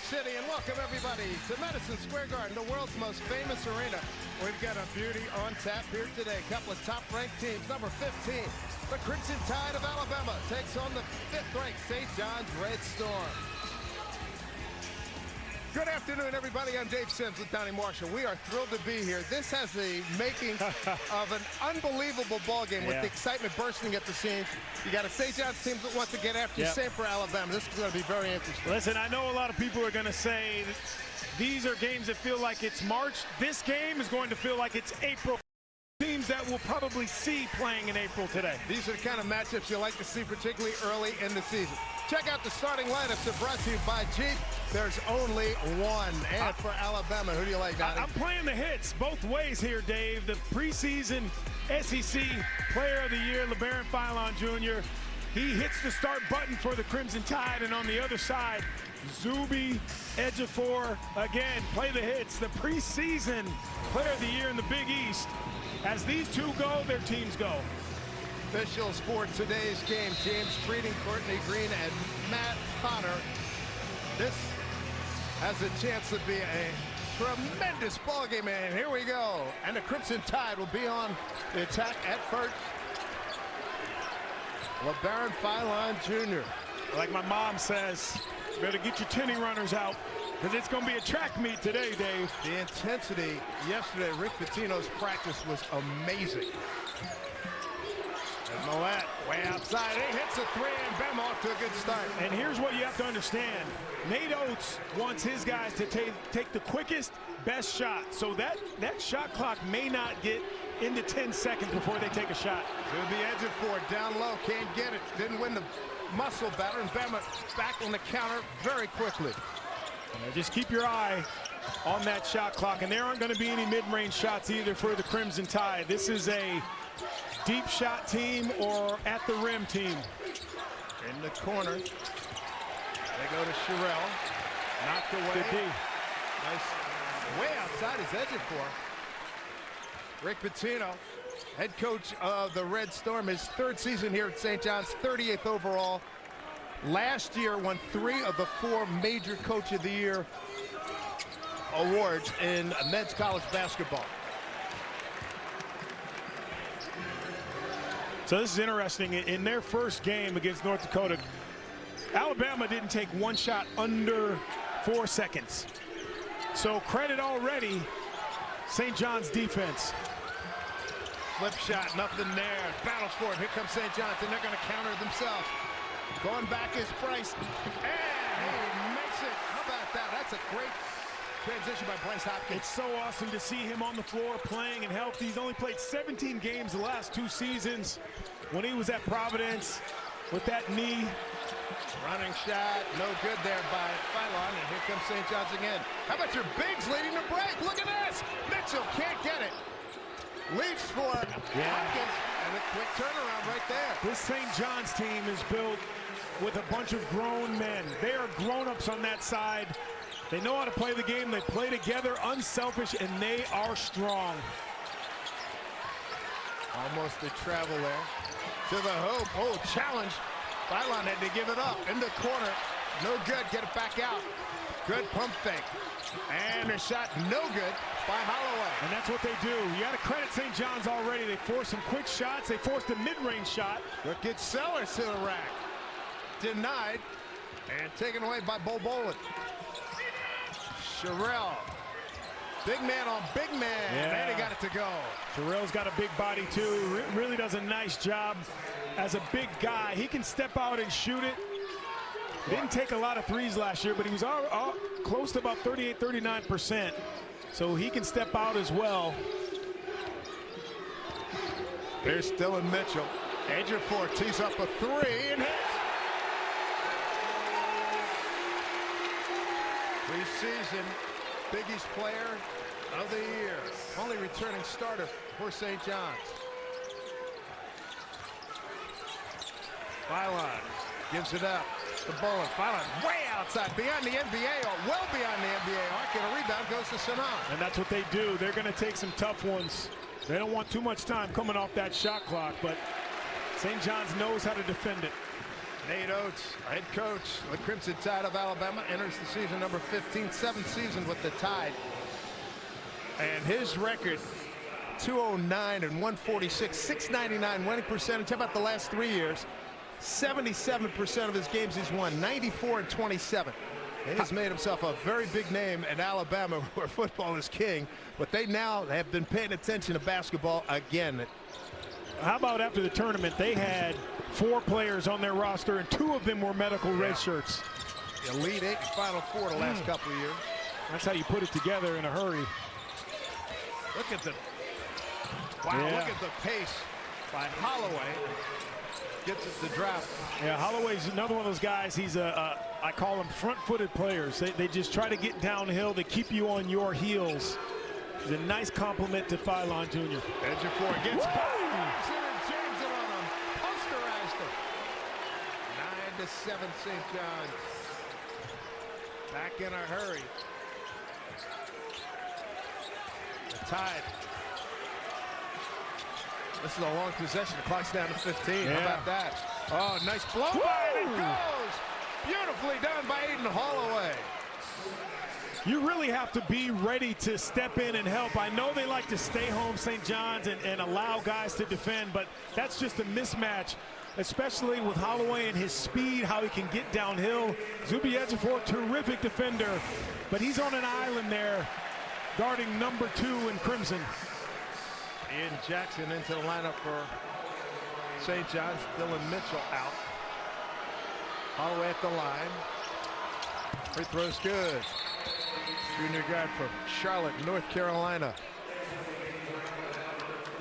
City, and welcome everybody to Madison Square Garden, the world's most famous arena. We've got a beauty on tap here today. A couple of top-ranked teams. Number 15, the Crimson Tide of Alabama takes on the 5th-ranked St. John's Red Storm. Good afternoon, everybody. I'm Dave Sims with Donnie Marshall. We are thrilled to be here. This has the making of an unbelievable ball game with the excitement bursting at the seams. You got a St. John's team that wants to get after you. Same for Alabama. This is going to be very interesting. Listen, I know a lot of people are going to say these are games that feel like it's March. This game is going to feel like it's April. Teams that we'll probably see playing in April today. These are the kind of matchups you like to see, particularly early in the season. Check out the starting lineups that brought to you by Jeep. There's only one. And for Alabama, who do you like, Donnie? I'm playing the hits both ways here, Dave. The preseason SEC Player of the Year, LeBaron Philon Jr. He hits the start button for the Crimson Tide. And on the other side, Zuby Ejiofor, again, play the hits. The preseason Player of the Year in the Big East. As these two go, their teams go. Officials for today's game, James Breeding, Courtney Green, and Matt Potter. This has a chance to be a tremendous ball game, and here we go. And the Crimson Tide will be on the attack at first. LeBaron Philon Jr. Like my mom says, better get your tinny runners out, because it's going to be a track meet today, Dave. The intensity yesterday, Rick Pitino's practice was amazing. And Millett way outside. He hits a three, and Bama off to a good start. And here's what you have to understand. Nate Oates wants his guys to take the quickest, best shot. So that shot clock may not get into 10 seconds before they take a shot. To the edge of four, down low, can't get it. Didn't win the muscle battle, and Bama back on the counter very quickly. Just keep your eye on that shot clock, and there aren't going to be any mid-range shots either for the Crimson Tide. This is a deep shot team or at the rim team. In the corner, they go to Sherrill, knocked away. Good D. Nice, way outside his edge for Rick Pitino, head coach of the Red Storm, his 3rd season here at St. John's, 38th overall. Last year won 3 of the 4 major Coach of the Year awards in men's college basketball. So this is interesting. In their first game against North Dakota, Alabama didn't take one shot under 4 seconds. So credit already St. John's defense. Flip shot, nothing there. Battle for it. Here comes St. John's, and they're going to counter themselves. Going back is Bryce, and he makes it. How about that? That's a great transition by Bryce Hopkins. It's so awesome to see him on the floor playing and healthy. He's only played 17 games the last 2 seasons. When he was at Providence with that knee. Running shot, no good there by Philon, and here comes St. John's again. How about your bigs leading the break? Look at this. Mitchell can't get it. Leaps for Hopkins, and a quick turnaround right there. This St. John's team is built with a bunch of grown men. They are grown-ups on that side. They know how to play the game. They play together, unselfish, and they are strong. Almost a travel there. To the hoop. Oh, challenge. Philon had to give it up. In the corner. No good. Get it back out. Good pump fake. And a shot no good by Holloway. And that's what they do. You got to credit St. John's already. They forced some quick shots. They forced a mid-range shot. Look at Sellers to the rack. Denied. And taken away by Bo Bolin. Sherrill. Big man on big man. And he got it to go. Sherrill's got a big body, too. Really does a nice job as a big guy. He can step out and shoot it. Didn't take a lot of threes last year, but he was all close to about 38, 39%. So he can step out as well. There's Dylan Mitchell. Ejiofor tees up a 3 and hits. Preseason Big East Player of the Year. Only returning starter for St. John's. Philon gives it up. The Bolin. Philon way outside, beyond the NBA, or well beyond the NBA arc, and a rebound goes to Sanan. And that's what they do. They're going to take some tough ones. They don't want too much time coming off that shot clock, but St. John's knows how to defend it. Nate Oates, head coach, the Crimson Tide of Alabama, enters the season number 15, 7th season with the Tide. And his record, 209 and 146, 699 winning percentage. How about the last 3 years? 77% of his games he's won, 94 and 27. He has made himself a very big name at Alabama, where football is king, but they now have been paying attention to basketball again. How about after the tournament, they had 4 players on their roster, and 2 of them were medical red shirts. Elite 8 and Final Four the last couple of years. That's how you put it together in a hurry. Look at the look at the pace by Holloway. Gets it to drop. Yeah, Holloway's another one of those guys. He's I call them front-footed players. They just try to get downhill. They keep you on your heels. He's a nice compliment to Philon Jr. Ejiofor gets by Thompson and jams it on him. Posterized him. 9-7 St. John's. Back in a hurry. The Tide. This is a long possession. The clock's down to 15. Yeah. How about that? Oh, nice blow by it. It goes. Beautifully done by Aiden Holloway. You really have to be ready to step in and help. I know they like to stay home, St. John's, and allow guys to defend, but that's just a mismatch, especially with Holloway and his speed, how he can get downhill. Zuby Ejiofor, terrific defender, but he's on an island there, guarding number 2 in Crimson. Ian Jackson into the lineup for St. John's. Dylan Mitchell out. Holloway at the line. Free throw's good. Junior guard from Charlotte, North Carolina.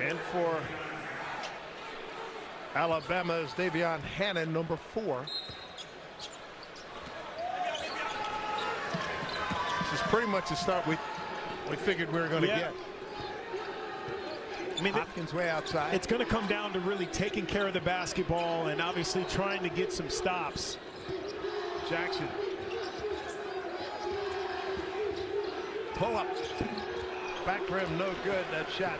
And for Alabama's Davion Hannon, number 4. This is pretty much the start we figured we were going to get. I mean, Hopkins way outside. It's going to come down to really taking care of the basketball and obviously trying to get some stops. Jackson. Pull up. Back rim, no good. That shot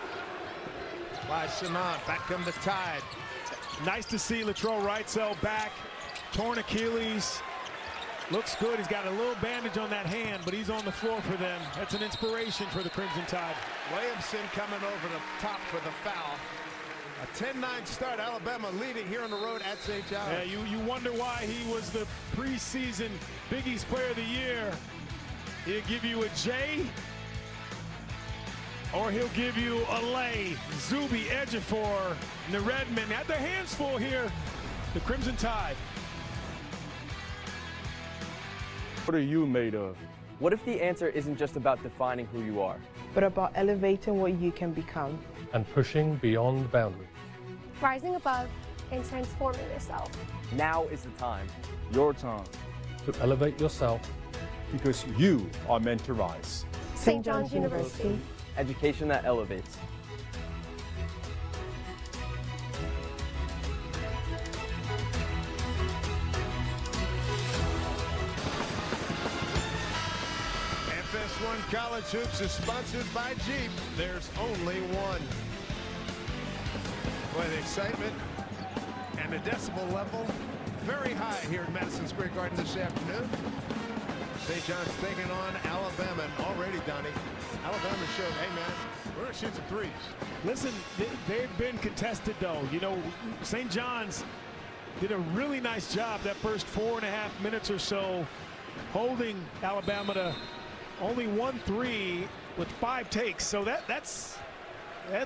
by Sinan. Back come the Tide. Nice to see Latrell Wrightsell back. Torn Achilles. Looks good. He's got a little bandage on that hand, but he's on the floor for them. That's an inspiration for the Crimson Tide. Williamson coming over the top for the foul. A 10-9 start. Alabama leading here on the road at St. John's. Yeah, you wonder why he was the preseason Big East Player of the Year. He'll give you a J, or he'll give you a lay. Zuby, Ejiofor, Neredman had their hands full here. The Crimson Tide. What are you made of? What if the answer isn't just about defining who you are, but about elevating what you can become? And pushing beyond boundaries. Rising above and transforming yourself. Now is the time. Your time. To elevate yourself. Because you are meant to rise. St. John's University. Education that elevates. FS1 College Hoops is sponsored by Jeep. There's only one. Boy, the excitement and the decibel level very high here in Madison Square Garden this afternoon. St. John's taking on Alabama, and already, Donnie, Alabama showed, hey man, we're gonna shoot some threes. Listen, they've been contested though. You know, St. John's did a really nice job that first 4.5 minutes or so, holding Alabama to only 1 3 with 5 takes. So that's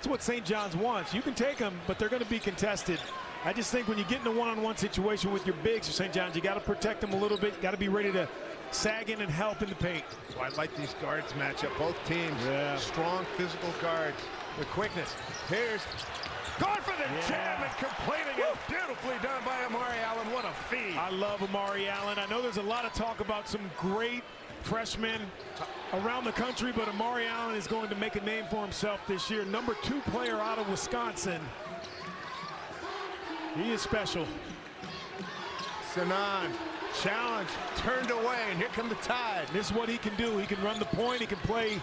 what St. John's wants. You can take them, but they're going to be contested. I just think when you get in a one-on-one situation with your bigs for St. John's, you got to protect them a little bit. Got to be ready to sag in and help in the paint. Well, I like these guards match up. Both teams, strong physical guards. The quickness. Here's going for the jam and completing it. Beautifully done by Amari Allen. What a feed. I love Amari Allen. I know there's a lot of talk about some great freshmen around the country, but Amari Allen is going to make a name for himself this year. Number 2 player out of Wisconsin. He is special. Sinan, challenge, turned away, and here come the Tide. This is what he can do. He can run the point. He can play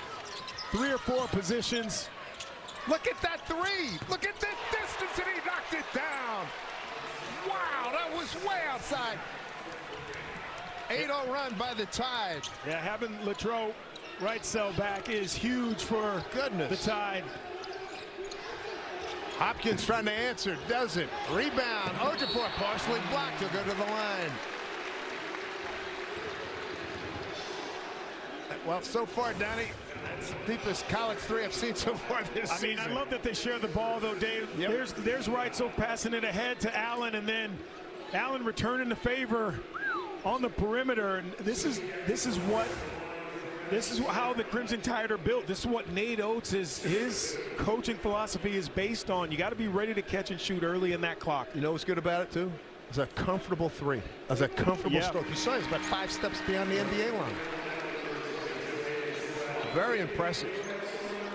3 or 4 positions. Look at that 3. Look at the distance, and he knocked it down. Wow, that was way outside. 8-0 run by the Tide. Yeah, having Latrobe right cell back is huge for the Tide. Hopkins trying to answer, doesn't. Rebound, Ejiofor partially blocked. He'll go to the line. Well, so far, Donnie, that's the deepest college three I've seen so far this season. I love that they share the ball, though, Dave. Yep. There's Reitzel passing it ahead to Allen, and then Allen returning the favor on the perimeter. And this is how the Crimson Tide are built. This is what Nate Oates his coaching philosophy is based on. You got to be ready to catch and shoot early in that clock. You know what's good about it, too? It's a comfortable three. It's a comfortable stroke. You saw he's about 5 steps beyond the NBA line. Very impressive.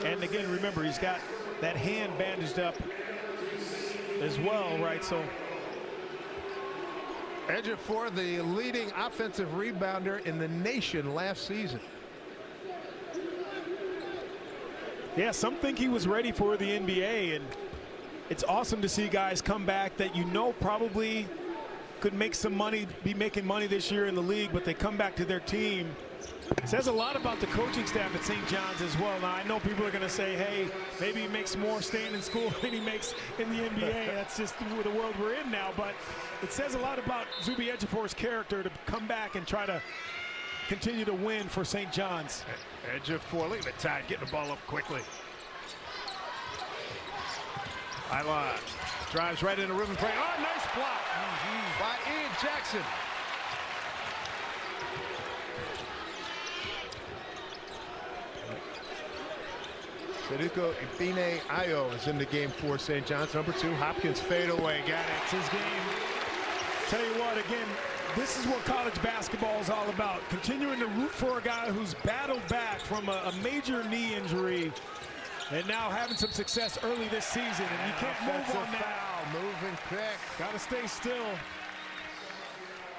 And again, remember, he's got that hand bandaged up as well, right? So Ejiofor, the leading offensive rebounder in the nation last season. Yeah, some think he was ready for the NBA, and it's awesome to see guys come back that you know probably could make some money, be making money this year in the league, but they come back to their team. It says a lot about the coaching staff at St. John's as well. Now, I know people are going to say, hey, maybe he makes more staying in school than he makes in the NBA. That's just the world we're in now. But it says a lot about Zuby Ejiofor's character to come back and try to continue to win for St. John's. Ejiofor, look at the Tide getting the ball up quickly. Ilon drives right into Ruben Pray. Oh, nice block by Ian Jackson. Seduko Ibine Ayo is in the game for St. John's. Number 2, Hopkins fadeaway. Got it. It's his game. Tell you what, again, this is what college basketball is all about. Continuing to root for a guy who's battled back from a major knee injury and now having some success early this season. And you can't move on that. Foul, moving pick. Got to stay still.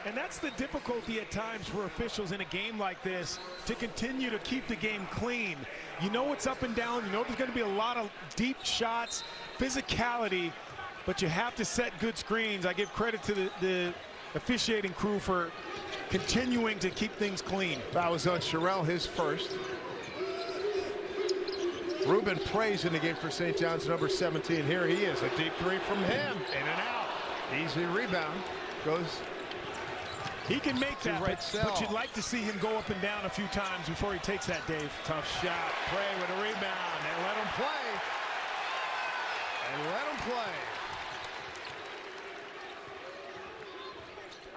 And that's the difficulty at times for officials in a game like this, to continue to keep the game clean. You know it's up and down. You know there's going to be a lot of deep shots, physicality, but you have to set good screens. I give credit to the officiating crew for continuing to keep things clean. That was on Sherrell, his first. Ruben Praise in the game for St. John's, number 17. Here he is, a deep three from him, in and out. Easy rebound, goes. He can make that, but you'd like to see him go up and down a few times before he takes that, Dave. Tough shot. Pray with a rebound. And let him play. And let him play.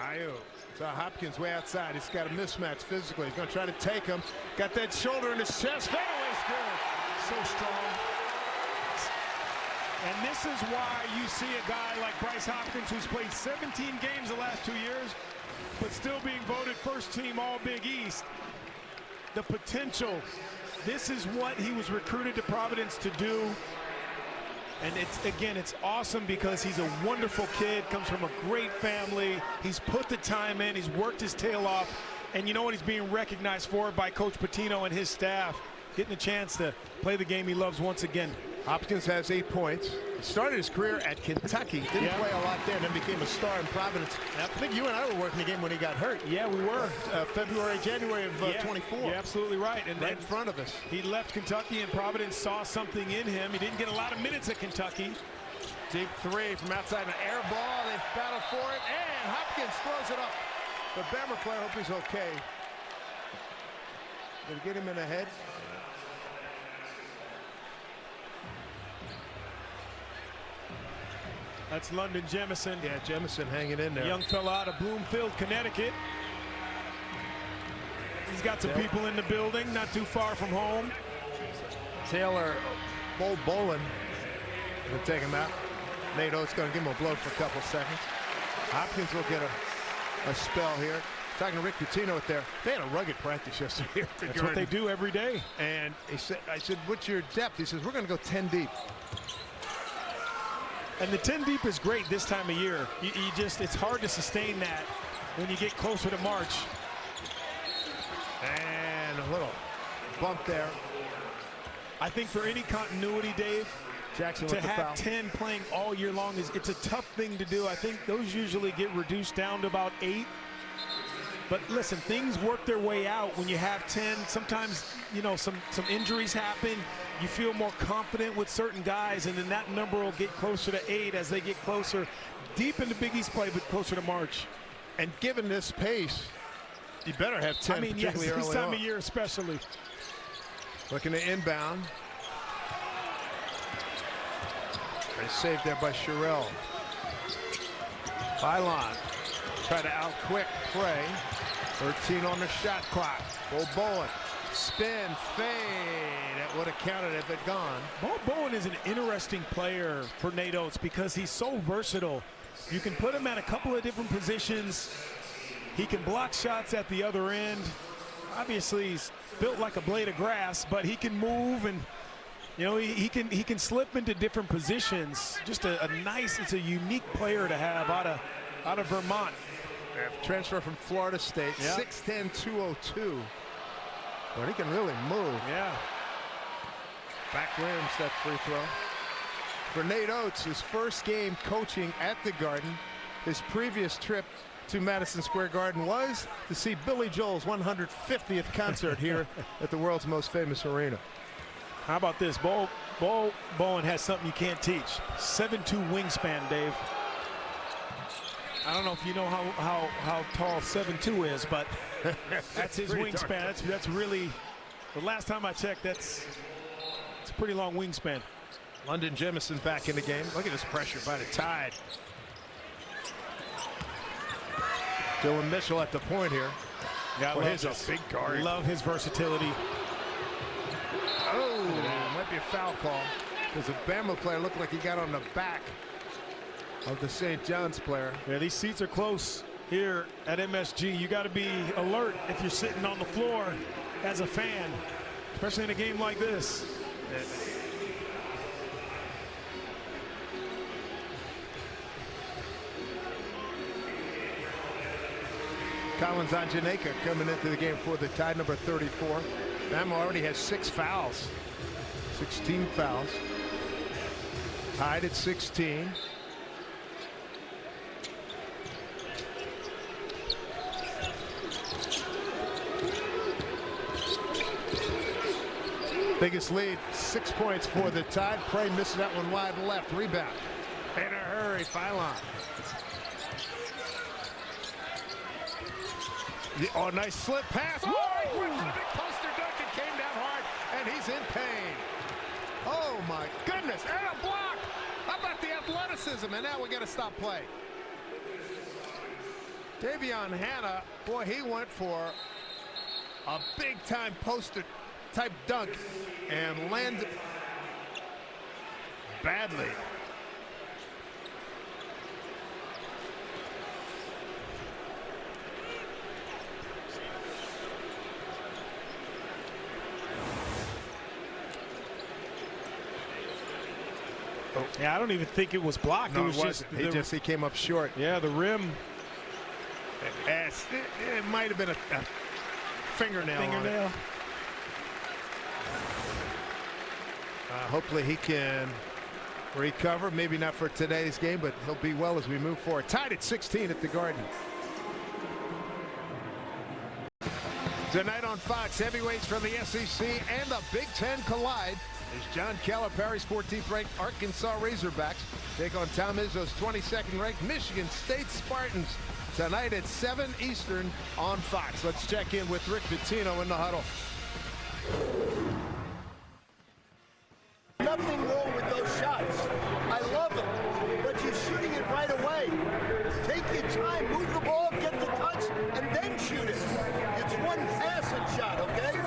Ayo. So Hopkins way outside. He's got a mismatch physically. He's going to try to take him. Got that shoulder in his chest. Fadeaway's good. So strong. And this is why you see a guy like Bryce Hopkins, who's played 17 games the last 2 years, but still being voted first team all Big East. The potential. This is what he was recruited to Providence to do. And it's awesome because he's a wonderful kid, comes from a great family. He's put the time in, he's worked his tail off. And you know what he's being recognized for by Coach Pitino and his staff, getting a chance to play the game he loves once again. Hopkins has 8 points. He started his career at Kentucky. Didn't play a lot there, then became a star in Providence. I think you and I were working the game when he got hurt. Yeah, we were. January of 24. You're absolutely right. And right in front of us. He left Kentucky, and Providence saw something in him. He didn't get a lot of minutes at Kentucky. Deep three from outside, an air ball. They've battled for it, and Hopkins throws it up. The Bama player, hope he's okay. Gonna get him in the head. That's London Jemison. Yeah, Jemison hanging in there. Young fella out of Bloomfield, Connecticut. He's got some people in the building, not too far from home. Taylor Bolin will take him out. Nate Oates going to give him a blow for a couple seconds. Hopkins will get a spell here. Talking to Rick Pitino there. They had a rugged practice yesterday. That's what they do every day. And he said, I said, what's your depth? He says, we're going to go 10 deep. And the 10 deep is great this time of year. It's hard to sustain that when you get closer to March. And a little bump there. I think for any continuity, Dave, Jackson to with the have foul. 10 playing all year long it's a tough thing to do. I think those usually get reduced down to about 8. But listen, things work their way out when you have 10. Sometimes, you know, some injuries happen. You feel more confident with certain guys, and then that number will get closer to 8 as they get closer deep into Big East play, but closer to March. And given this pace, you better have 10, I mean, yes, particularly this early time on. of year especially. Looking to inbound. And saved there by Sherrill. Phylon try to out-quick play. 13 on the shot clock. Bo Bowen. Spin, fade. That would have counted if it gone. Bo Bowen is an interesting player for Nate Oates because he's so versatile. You can put him at a couple of different positions. He can block shots at the other end. Obviously, he's built like a blade of grass, but he can move, and you know, he can slip into different positions. Just a nice, it's a unique player to have out of Vermont. Transfer from Florida State, Yeah. 6'10", 202. But he can really move. Yeah. Back rims that free throw. For Nate Oates, his first game coaching at the Garden. His previous trip to Madison Square Garden was to see Billy Joel's 150th concert here at the world's most famous arena. How about this? Bo Bowen has something you can't teach. 7'2" wingspan, Dave. I don't know if you know how tall 7'2" is, but that's his pretty wingspan. That's really, the last time I checked, it's a pretty long wingspan. London Jemison back in the game. Look at this pressure by the Tide. Dylan Mitchell at the point here. Yeah, Boy, I he's love a big guard. Love his versatility. Oh, might be a foul call. Because a Bama player looked like he got on the back of the St. John's player. Yeah, these seats are close here at MSG. You got to be alert if you're sitting on the floor as a fan, especially in a game like this. Collins Anjaneka coming into the game for the Tide, number 34. Bama already has 6 fouls. 16 fouls. Tied at 16. Biggest lead, 6 points for the Tide. Prey misses that one wide left. Rebound. In a hurry, Phylon. Oh, nice slip pass. Oh, he went for the big poster dunk and came down hard, and he's in pain. Oh, my goodness. And a block. How about the athleticism? And now we got to stop play. Davion Hanna, boy, he went for a big-time poster-type dunk and landed badly. Yeah, I don't even think it was blocked. No, it was just he came up short. yeah, the rim. It might have been a fingernail. On it. Hopefully he can recover. Maybe not for today's game, but he'll be well as we move forward. Tied at 16 at the Garden. Tonight on Fox, heavyweights from the SEC and the Big Ten collide as John Calipari's 14th ranked Arkansas Razorbacks take on Tom Izzo's 22nd ranked Michigan State Spartans tonight at 7 Eastern on Fox. Let's check in with Rick Pitino in the huddle. Nothing wrong with those shots. I love them, but you're shooting it right away. Take your time, move the ball, get the touch, and then shoot it. It's one passing shot, okay?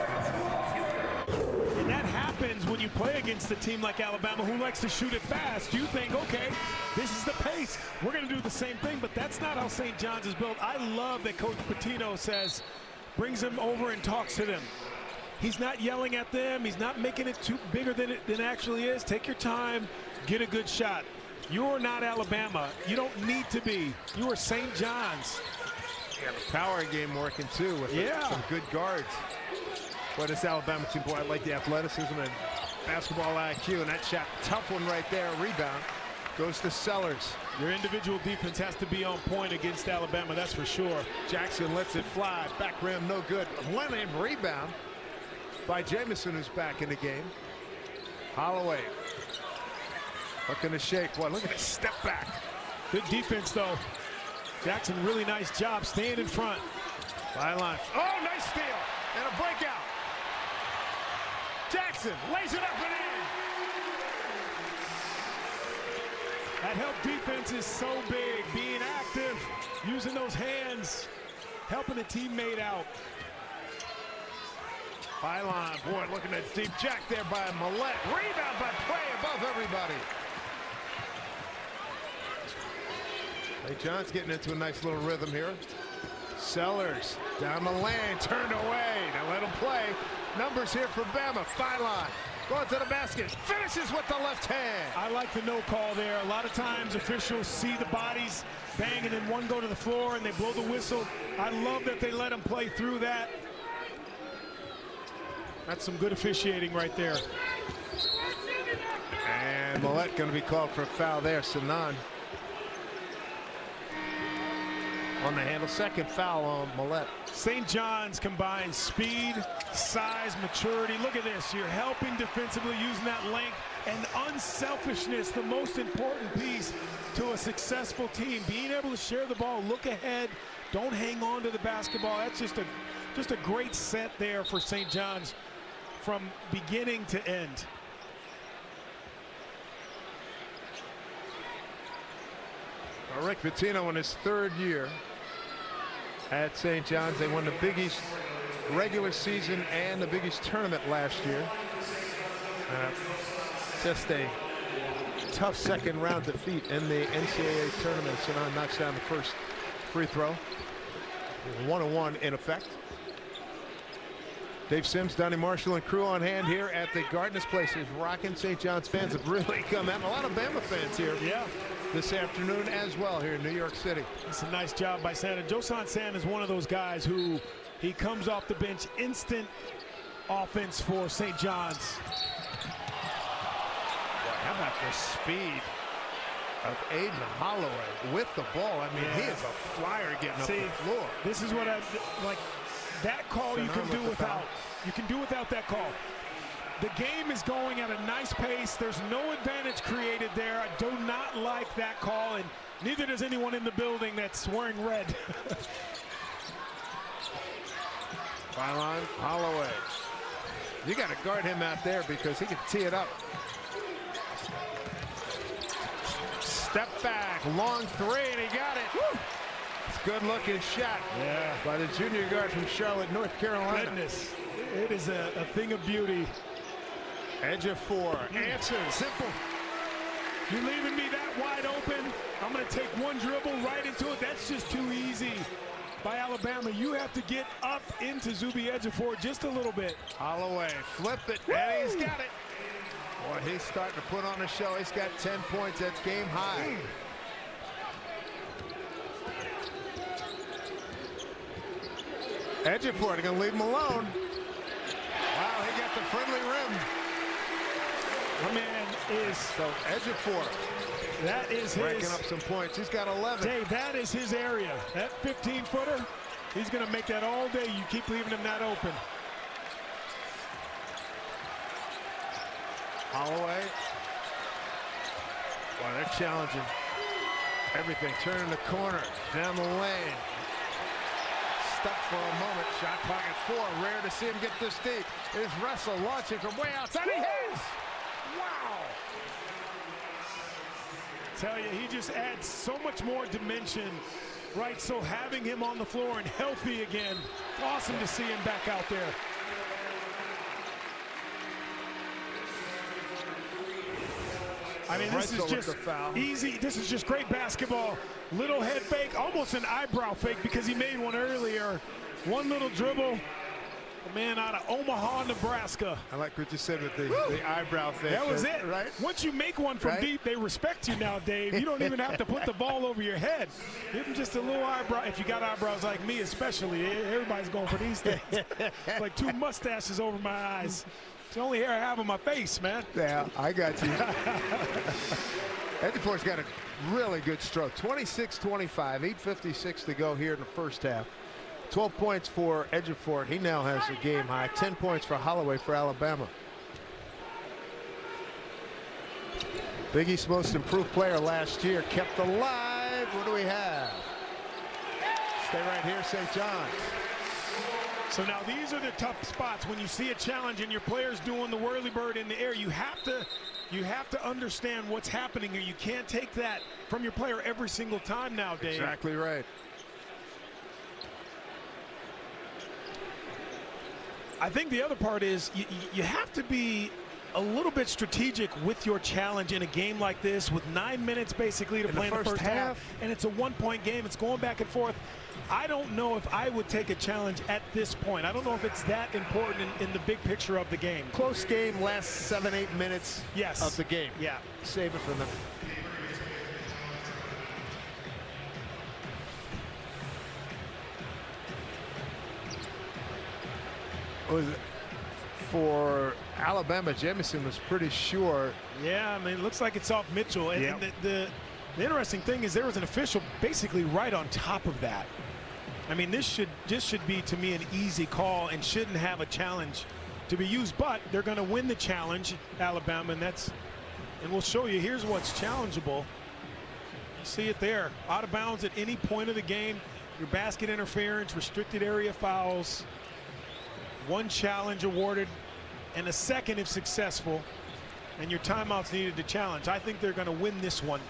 And that happens when you play against a team like Alabama who likes to shoot it fast. You think, okay, this is the pace. We're going to do the same thing, but that's not how St. John's is built. I love that Coach Pitino says, brings them over and talks to them. He's not yelling at them. He's not making it too bigger than it actually is. Take your time, get a good shot. You're not Alabama. You don't need to be. You are St. John's. Yeah, the power game working too with some good guards. But this Alabama team, boy, I like the athleticism and basketball IQ, and that shot, tough one right there. Rebound goes to Sellers. Your individual defense has to be on point against Alabama, that's for sure. Jackson lets it fly. Back rim, no good. One-hand rebound by Jamison, who's back in the game. Holloway looking to shake. Boy, look at this step back. Good defense, though. Jackson, really nice job staying in front. Byline. Oh, nice steal and a breakout. Jackson lays it up and in. That help defense is so big. Being active, using those hands, helping a teammate out. Byline, boy, looking at deep jack there by Millette. Rebound by Prey above everybody. St. John's getting into a nice little rhythm here. Sellers down the lane, turned away. Now let him play. Numbers here for Bama. Byline going to the basket. Finishes with the left hand. I like the no call there. A lot of times officials see the bodies bang and then one go to the floor and they blow the whistle. I love that they let him play through that. That's some good officiating right there. And Millette going to be called for a foul there. Sanan on the handle. Second foul on Millette. St. John's combines speed, size, maturity. Look at this. You're helping defensively using that length and unselfishness, the most important piece to a successful team. Being able to share the ball, look ahead, don't hang on to the basketball. That's just a great set there for St. John's from beginning to end. Well, Rick Pitino in his third year at St. John's. They won the Big East regular season and the Big East tournament last year. Just a tough second round defeat in the NCAA tournament. Sanan knocks down the first free throw. 1-1 in effect. Dave Sims, Donnie Marshall, and crew on hand here at the Garden. This place is rocking. St. John's fans have really come out. And a lot of Bama fans here this afternoon as well here in New York City. It's a nice job by Santa. Josan San is one of those guys who he comes off the bench, instant offense for St. John's. How about the speed of Aiden Holloway with the ball? I mean, he is a flyer getting up the floor. This is what I like. That call you can do without. You can do without that call. The game is going at a nice pace. There's no advantage created there. I do not like that call, and neither does anyone in the building that's wearing red. Byline, Holloway. You got to guard him out there because he can tee it up. Step back, long three, and he got it. Woo! Good looking shot by the junior guard from Charlotte, North Carolina. Goodness, it is a thing of beauty. Edge of four, answer, simple. You're leaving me that wide open. I'm going to take one dribble right into it. That's just too easy by Alabama. You have to get up into Zuby edge of four just a little bit. Holloway, flip it, and he's got it. Boy, he's starting to put on a show. He's got 10 points. That's game high. Ejiofor, they're going to leave him alone. Wow, he got the friendly rim. My man is so Ejiofor. That is breaking up some points. He's got 11. Dave, that is his area. That 15-footer, he's going to make that all day. You keep leaving him that open. Holloway. Wow, they're challenging everything. Turning the corner, down the lane. Stuck for a moment. Shot clock at 4. Rare to see him get this deep. Is Russell launching from way outside. He hits! Wow! Tell you, he just adds so much more dimension, right? So having him on the floor and healthy again, awesome to see him back out there. I mean, this is just easy. This is just great basketball. Little head fake, almost an eyebrow fake because he made one earlier. One little dribble. A man out of Omaha, Nebraska. I like what you said with the eyebrow fake. That was it. Right? Once you make one from deep, they respect you now, Dave. You don't even have to put the ball over your head. Give him just a little eyebrow. If you got eyebrows like me especially, everybody's going for these things. Like 2 mustaches over my eyes. It's the only hair I have on my face, man. Yeah, I got you. Ejiofor's got a really good stroke. 26-25, 8:56 to go here in the first half. 12 points for Ejiofor. He now has a game high. 10 points for Holloway for Alabama. Big East's most improved player last year, kept alive. What do we have? Stay right here, St. John's. So now these are the tough spots when you see a challenge and your player's doing the whirly-bird in the air. You have to understand what's happening here. You can't take that from your player every single time now, Dave. Exactly right. I think the other part is you have to be a little bit strategic with your challenge in a game like this with 9 minutes basically to play in the first half. And it's a one-point game. It's going back and forth. I don't know if I would take a challenge at this point. I don't know if it's that important in the big picture of the game. Close game, last 7-8 minutes of the game. Yeah. Save it for them. Was it for Alabama? Jamison was pretty sure. Yeah, I mean, it looks like it's off Mitchell. And, and the interesting thing is there was an official basically right on top of that. I mean, this should be, to me, an easy call and shouldn't have a challenge to be used. But they're going to win the challenge, Alabama, and we'll show you. Here's what's challengeable. You see it there. Out of bounds at any point of the game. Your basket interference, restricted area fouls. One challenge awarded, and a second if successful, and your timeouts needed to challenge. I think they're going to win this one.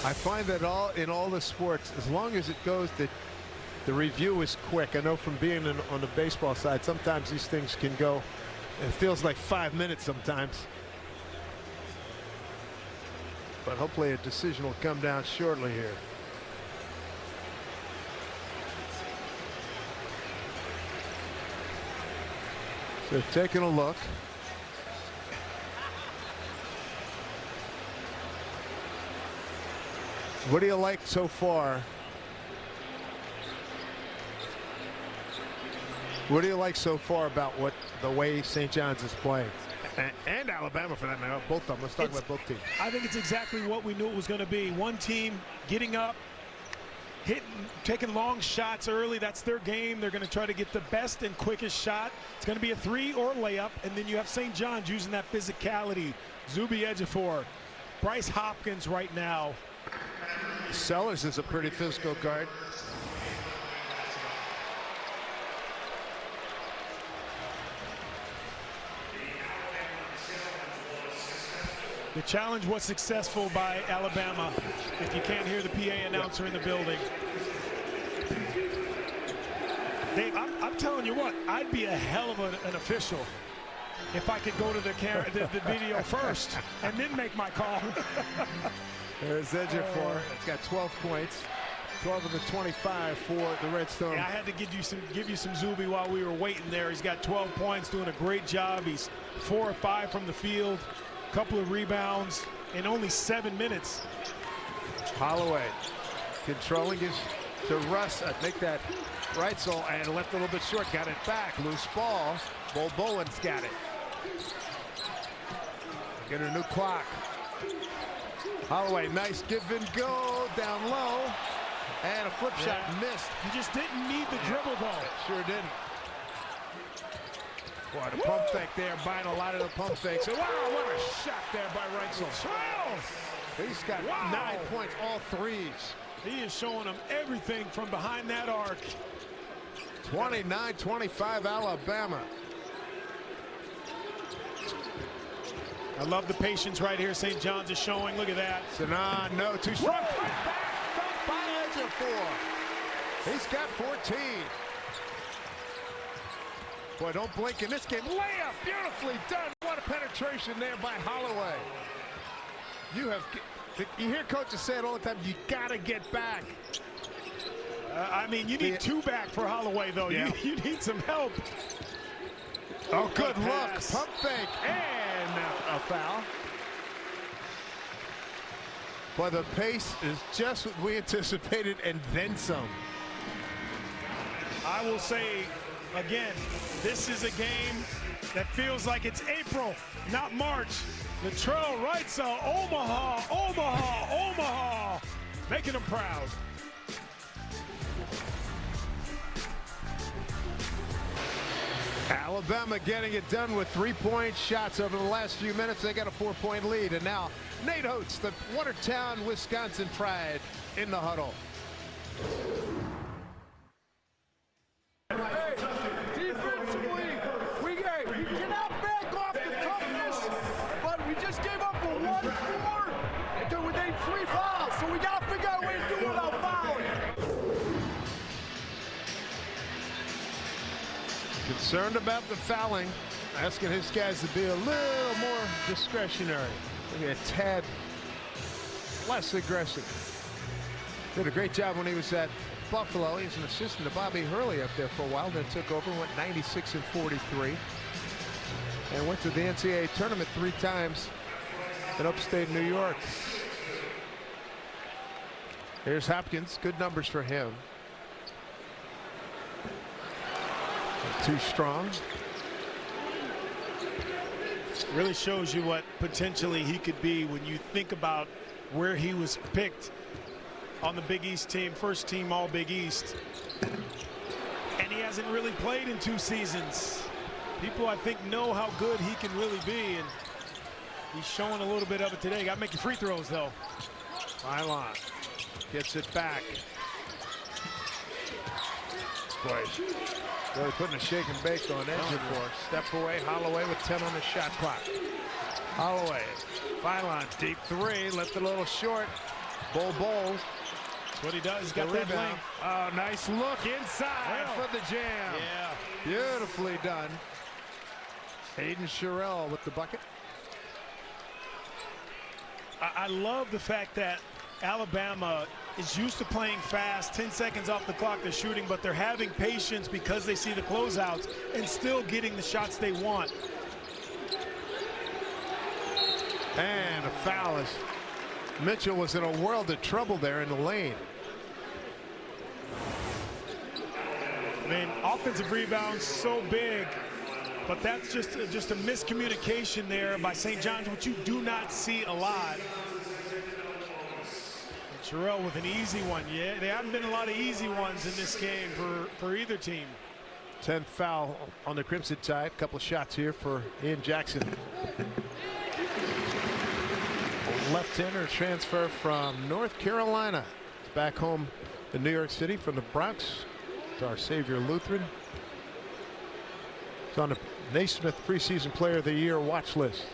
I find that in all the sports, as long as it goes, that the review is quick. I know from being on the baseball side, sometimes these things can go, it feels like 5 minutes sometimes. But hopefully a decision will come down shortly here. So taking a look. What do you like so far? What do you like so far about the way St. John's is playing? And Alabama for that matter, both of them. Let's talk about both teams. I think it's exactly what we knew it was going to be. One team getting up, hitting, taking long shots early. That's their game. They're going to try to get the best and quickest shot. It's going to be a three or layup. And then you have St. John's using that physicality. Zuby Ejiofor, Bryce Hopkins right now. Sellers is a pretty physical guard. The challenge was successful by Alabama, if you can't hear the PA announcer in the building. Dave, I'm telling you what, I'd be a hell of an official if I could go to the video first and then make my call. There's Ejiofor. He's got 12 points. 12 of the 25 for the Red Storm. Yeah, I had to give you some Zuby while we were waiting there. He's got 12 points, doing a great job. He's 4 or 5 from the field, a couple of rebounds in only 7 minutes. Holloway controlling his to Russ. Make that right sole and left a little bit short. Got it back. Loose ball. Bowen's got it. Get a new clock. Holloway, nice give and go down low. And a flip shot missed. He just didn't need the dribble ball. Sure didn't. Boy, the pump fake there, buying a lot of the pump fakes. Wow, what a shot there by Reitzel. He's got 9 points, all threes. He is showing them everything from behind that arc. 29-25 Alabama. I love the patience right here St. John's is showing. Look at that. Sanan, no, too strong. By Ejiofor. He's got 14. Boy, don't blink in this game. Layup, beautifully done. What a penetration there by Holloway. You hear coaches say it all the time, you gotta get back. I mean, you need 2 back for Holloway, though. Yeah. You need some help. Oh, good look. Pump fake and a foul. Boy, the pace is just what we anticipated and then some. I will say, again, this is a game that feels like it's April, not March. Latrell Wright's Omaha, Omaha, Omaha, making them proud. Alabama getting it done with 3-point shots over the last few minutes. They got a 4-point lead. And now Nate Oates, the Watertown, Wisconsin pride, in the huddle. Hey, defensively, we cannot back off the toughness, but we just gave up a 1-4 with 3 fouls, so we got to figure out a way to do it without fouling. Concerned about the fouling, asking his guys to be a little more discretionary, maybe a tad less aggressive. Did a great job when he was at Buffalo. He was an assistant to Bobby Hurley up there for a while, then took over, went 96-43, and went to the NCAA tournament 3 times in upstate New York. Here's Hopkins, good numbers for him. Too strong. Really shows you what potentially he could be when you think about where he was picked on the Big East team, first team all Big East. And he hasn't really played in 2 seasons. People, I think, know how good he can really be, and he's showing a little bit of it today. Got to make your free throws, though. Pylon gets it back. Boy, really putting a shake and bake on Ejiofor. Step away, Holloway with 10 on the shot clock. Holloway, Pylon, deep 3, left a little short. Bol. That's what he does. He's got that length. Oh, nice look inside for the jam. Yeah. Beautifully done. Hayden Sherrill with the bucket. I love the fact that Alabama is used to playing fast, 10 seconds off the clock, they're shooting, but they're having patience because they see the closeouts and still getting the shots they want. And a foul as Mitchell was in a world of trouble there in the lane. I mean, offensive rebounds so big, but that's just a miscommunication there by St. John's, which you do not see a lot. Sherrill with an easy one. Yeah, there haven't been a lot of easy ones in this game for either team. 10th foul on the Crimson Tide. Couple of shots here for Ian Jackson. Left-hander transfer from North Carolina. Back home in New York City from the Bronx. To our Savior Lutheran. He's on the Naismith preseason player of the year watch list.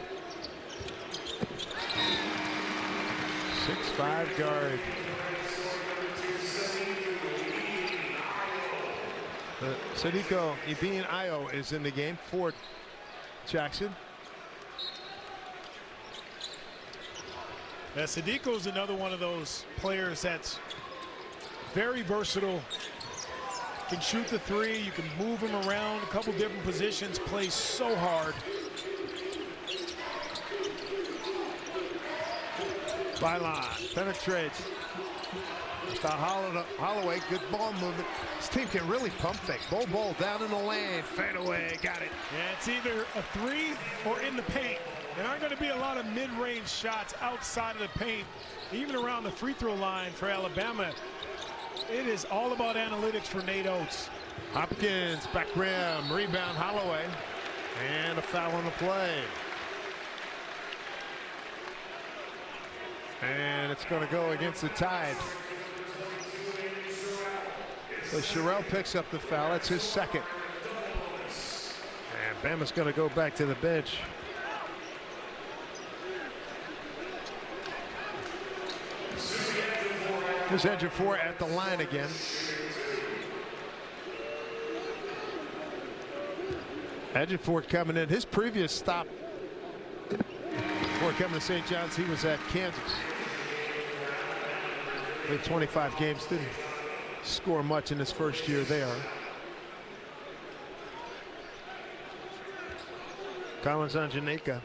6'5" guard. Sadiko Ibin-Ayo is in the game for Jackson. Yeah, Sadiko's another one of those players that's very versatile. Can shoot the 3, you can move him around a couple different positions, plays so hard. Pylon penetrates. Holloway, good ball movement. This team can really pump fake. Bol down in the lane, fade away, got it. Yeah, it's either a 3 or in the paint. There aren't going to be a lot of mid-range shots outside of the paint, even around the free throw line for Alabama. It is all about analytics for Nate Oates. Hopkins, back rim, rebound Holloway, and a foul on the play. And it's going to go against the Tide. So Sherrill picks up the foul. That's his second. And Bama's going to go back to the bench. Here's Ejiofor at the line again. Ejiofor coming in. His previous stop before coming to St. John's, he was at Kansas. Played 25 games, didn't score much in his first year there. Collins on Janika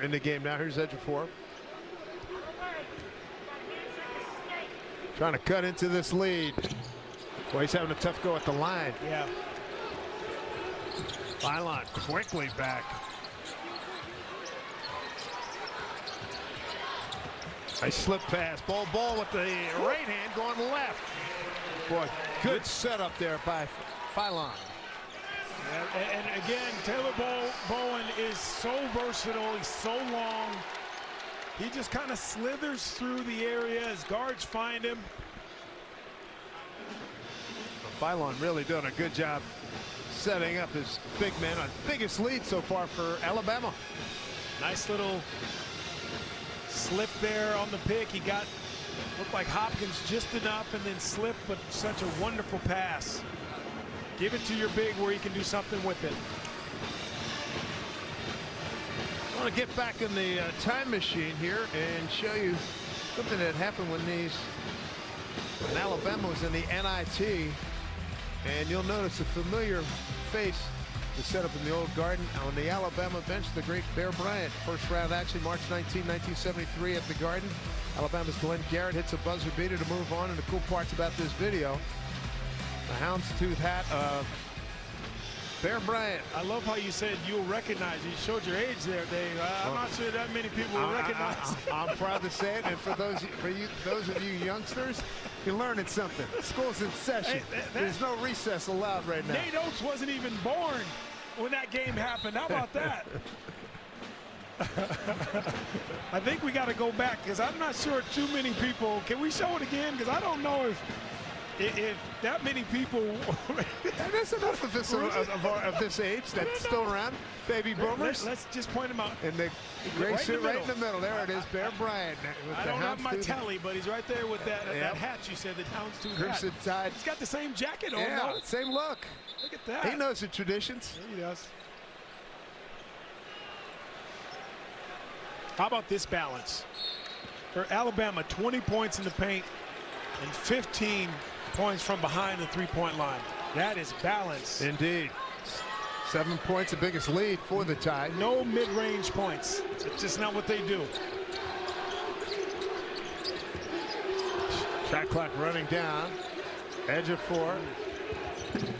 in the game now. Here's Ejiofor. Trying to cut into this lead. Well, he's having a tough go at the line. Yeah. Phylon quickly back. Nice slip pass. Ball with the right hand going left. Boy, good setup there by Phylon. And again, Taylor Bowen is so versatile. He's so long. He just kind of slithers through the area as guards find him. Phylon really doing a good job setting up his big man on biggest lead so far for Alabama. Nice little slip there on the pick. He looked like Hopkins just enough and then slipped, but such a wonderful pass. Give it to your big where he can do something with it. I want to get back in the time machine here and show you something that happened when Alabama was in the NIT. And you'll notice a familiar face is set up in the old Garden. On the Alabama bench, the great Bear Bryant. First round action, March 19, 1973 at the Garden. Alabama's Glenn Garrett hits a buzzer beater to move on. And the cool parts about this video, the houndstooth hat of Bear Bryant. I love how you said you'll recognize. You showed your age there, Dave. I'm not sure that many people will recognize. I'm proud to say it, and for those of you youngsters, you're learning something. School's in session. Hey, There's no recess allowed right now. Nate Oates wasn't even born when that game happened. How about that? I think we got to go back because I'm not sure too many people. Can we show it again? Because I don't know if that many people. There's enough of this age that's still around. Baby boomers. Let's just point them out. And the gray suit right in the middle. There it is, Bear Bryant. I don't have my tally, but he's right there with that hat you said, the houndstooth hat. Crimson Tide. He's got the same jacket on. Yeah, same look. Look at that. He knows the traditions. He does. How about this balance? For Alabama, 20 points in the paint and 15 points from behind the three-point line. That is balance. Indeed. 7 points, the biggest lead for the Tide. No mid-range points. It's just not what they do. Shot clock running down. Edge of 4.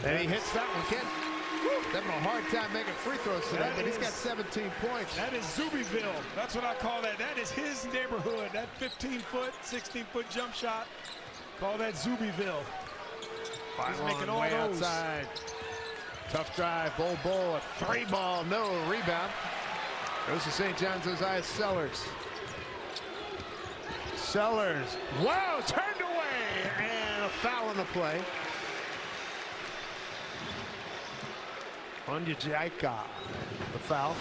And he hits that one. He's having a hard time making free throws today, but he's got 17 points. That is Zubyville. That's what I call that. That is his neighborhood. That 15-foot, 16-foot jump shot. Call that Zubyville. He's making all those. Outside. Tough drive. Bol, a 3-ball, no rebound. Goes to St. John's Josiah Sellers. Wow, turned away, and a foul in the play. Onyejaika, the foul.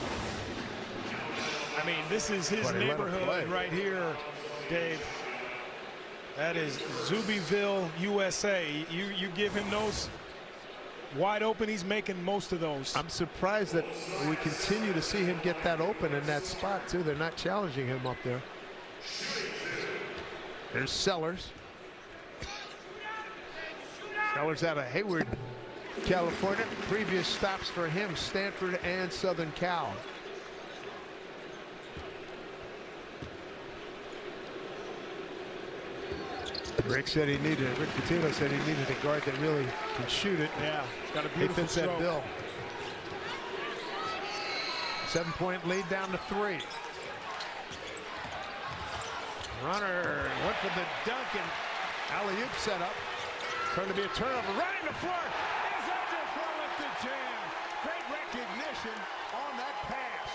I mean, this is his neighborhood right here, Dave. That is Zubyville, USA. You give him those wide open, he's making most of those. I'm surprised that we continue to see him get that open in that spot, too. They're not challenging him up there. There's Sellers. Sellers out of Hayward, California. Previous stops for him, Stanford and Southern Cal. Rick Pitino said he needed a guard that really can shoot it. Yeah, got a He beautiful fits that stroke. bill. 7-point lead down to 3. Runner went for the dunk and alley-oop setup. Going to be a turnover. Running the floor. Is Ejiofor with the jam. Great recognition on that pass.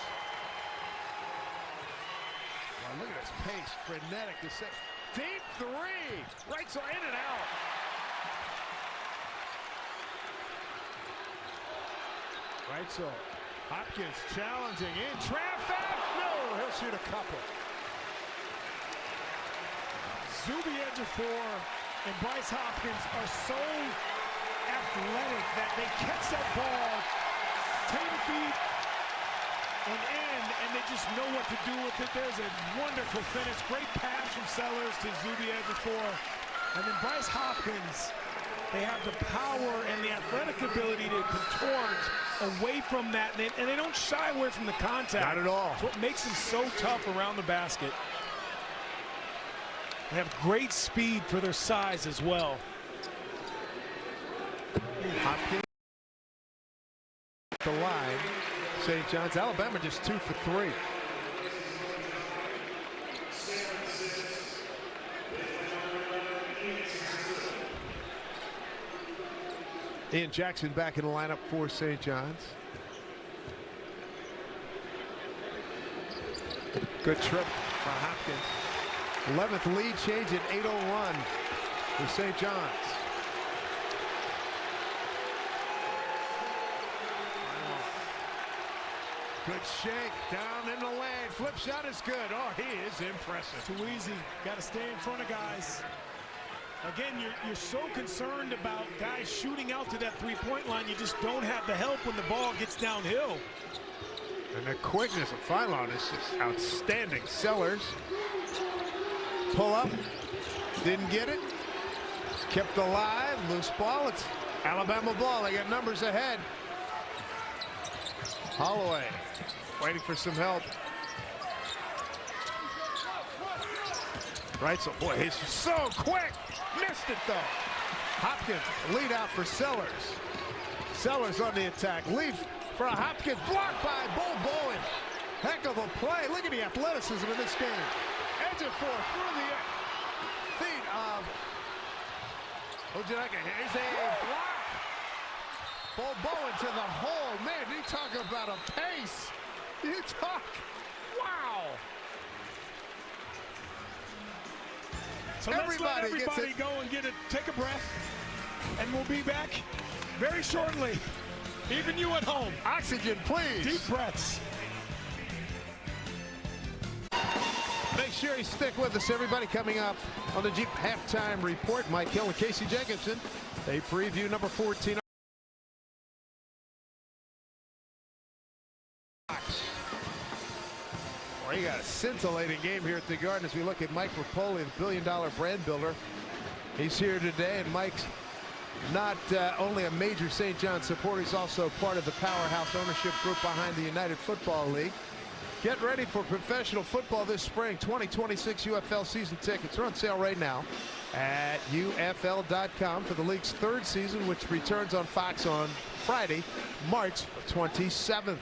Wow, look at his pace. Frenetic to set. Deep 3. Right so in and out. Right so. Hopkins challenging in traffic. No, he'll shoot a couple. Zuby Ejiofor and Bryce Hopkins are so athletic that they catch that ball 10 feet and in, and they just know what to do with it. There's a wonderful finish. Great pass from Sellers to Zuby Ejiofor. And then Bryce Hopkins, they have the power and the athletic ability to contort away from that, and they don't shy away from the contact. Not at all. It's what makes them so tough around the basket. They have great speed for their size as well. Hopkins the line. St. John's. Alabama just 2 for 3. Ian Jackson back in the lineup for St. John's. Good trip for Hopkins. 11th lead change at 8:01 for St. John's. Good shake down in the lane. Flip shot is good. Oh, he is impressive. Too easy. Got to stay in front of guys. Again, you're so concerned about guys shooting out to that three-point line. You just don't have the help when the ball gets downhill. And the quickness of Philon is just outstanding. Sellers pull up, didn't get it, kept alive, loose ball. It's Alabama ball. They got numbers ahead. Holloway waiting for some help. Right, so boy, he's so quick. Missed it though. Hopkins lead out for Sellers. Sellers on the attack. Leaf for a Hopkins, blocked by Bowen. Heck of a play. Look at the athleticism in this game. Edge of 4 through the feet of Ojanaka. Here's a block. Bowen to the hole. Man, you talk about a pace. You talk. Wow. So let's let everybody go and take a breath, and we'll be back very shortly. Even you at home. Oxygen, please. Deep breaths. Make sure you stick with us, everybody. Coming up on the Jeep Halftime Report, Mike Hill and Casey Jacobson. They preview number 14. We got a scintillating game here at the Garden as we look at Mike Rapoli, the billion-dollar brand builder. He's here today, and Mike's not only a major St. John's supporter, he's also part of the powerhouse ownership group behind the United Football League. Get ready for professional football this spring. 2026 UFL season tickets are on sale right now at UFL.com for the league's 3rd season, which returns on Fox on Friday, March 27th.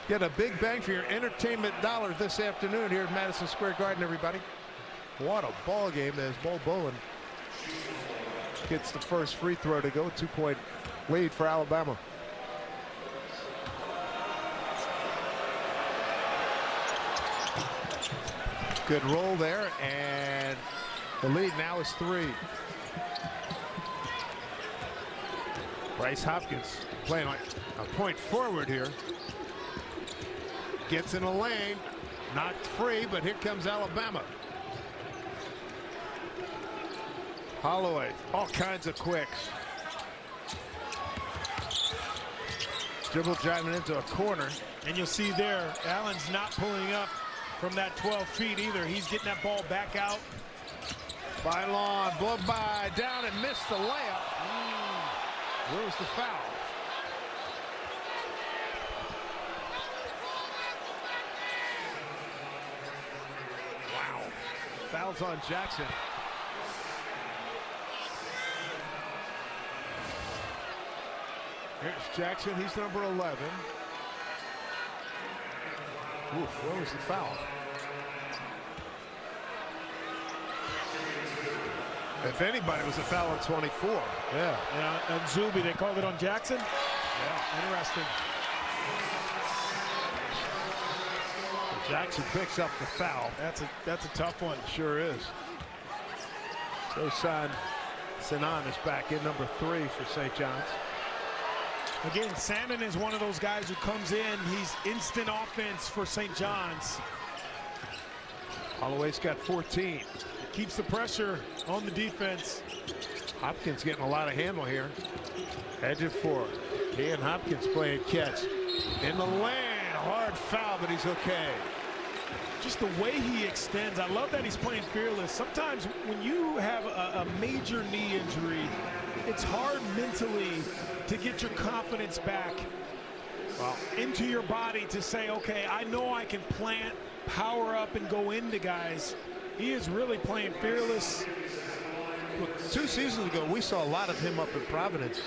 Get a big bang for your entertainment dollar this afternoon here at Madison Square Garden, everybody. What a ball game as Bowen gets the first free throw to go. 2-point lead for Alabama. Good roll there, and the lead now is 3. Bryce Hopkins playing like a point forward here. Gets in a lane, knocked free, but here comes Alabama. Holloway, all kinds of quicks. Dribble driving into a corner. And you'll see there, Allen's not pulling up from that 12 feet either. He's getting that ball back out. Philon, blow by, down and missed the layup. Where was the foul? Wow. Fouls on Jackson. Here's Jackson, he's number 11. Oof, where was the foul? If anybody, was a foul on 24. Yeah. And Zuby, they called it on Jackson? Yeah. Interesting. Jackson picks up the foul. That's a tough one. Sure is. So Sinan is back in number 3 for St. John's. Again, Salmon is one of those guys who comes in. He's instant offense for St. John's. Holloway's got 14. Keeps the pressure on the defense. Hopkins getting a lot of handle here. Edge of 4. Ian Hopkins playing catch. In the lane, hard foul, but he's okay. Just the way he extends. I love that he's playing fearless. Sometimes when you have a major knee injury, it's hard mentally to get your confidence back into your body to say, okay, I know I can plant, power up, and go into guys. He is really playing fearless. Well, 2 seasons ago, we saw a lot of him up in Providence,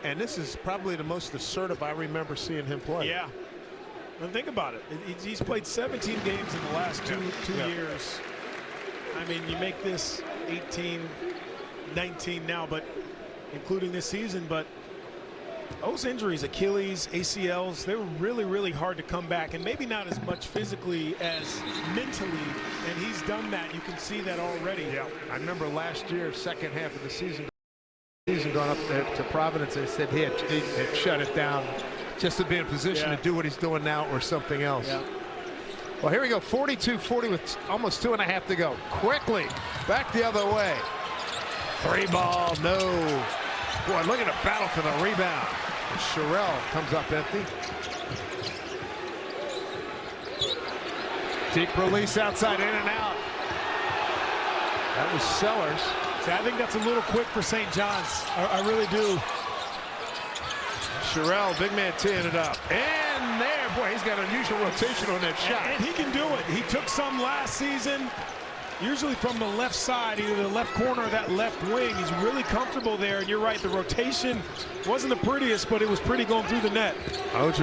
and this is probably the most assertive I remember seeing him play. Yeah. And think about it. He's played 17 games in the last two years. I mean, you make this 18, 19 now, but including this season. But those injuries, Achilles, ACLs, they were really, really hard to come back, and maybe not as much physically as mentally. And he's done that. You can see that already. Yeah. I remember last year, second half of the season going up there to Providence, they said he had shut it down just to be in position to do what he's doing now or something else. Yeah. Well, here we go, 42-40 with almost 2.5 to go. Quickly, back the other way. 3 ball, no. Boy, look at the battle for the rebound. And Sherrill comes up empty. Deep release outside, in and out. That was Sellers. See, I think that's a little quick for St. John's. I really do. Sherrill, big man, teeing it up. And there, boy, he's got unusual rotation on that shot. And he can do it. He took some last season, usually from the left side, either the left corner or that left wing. He's really comfortable there, and you're right, the rotation wasn't the prettiest, but it was pretty going through the net. Edge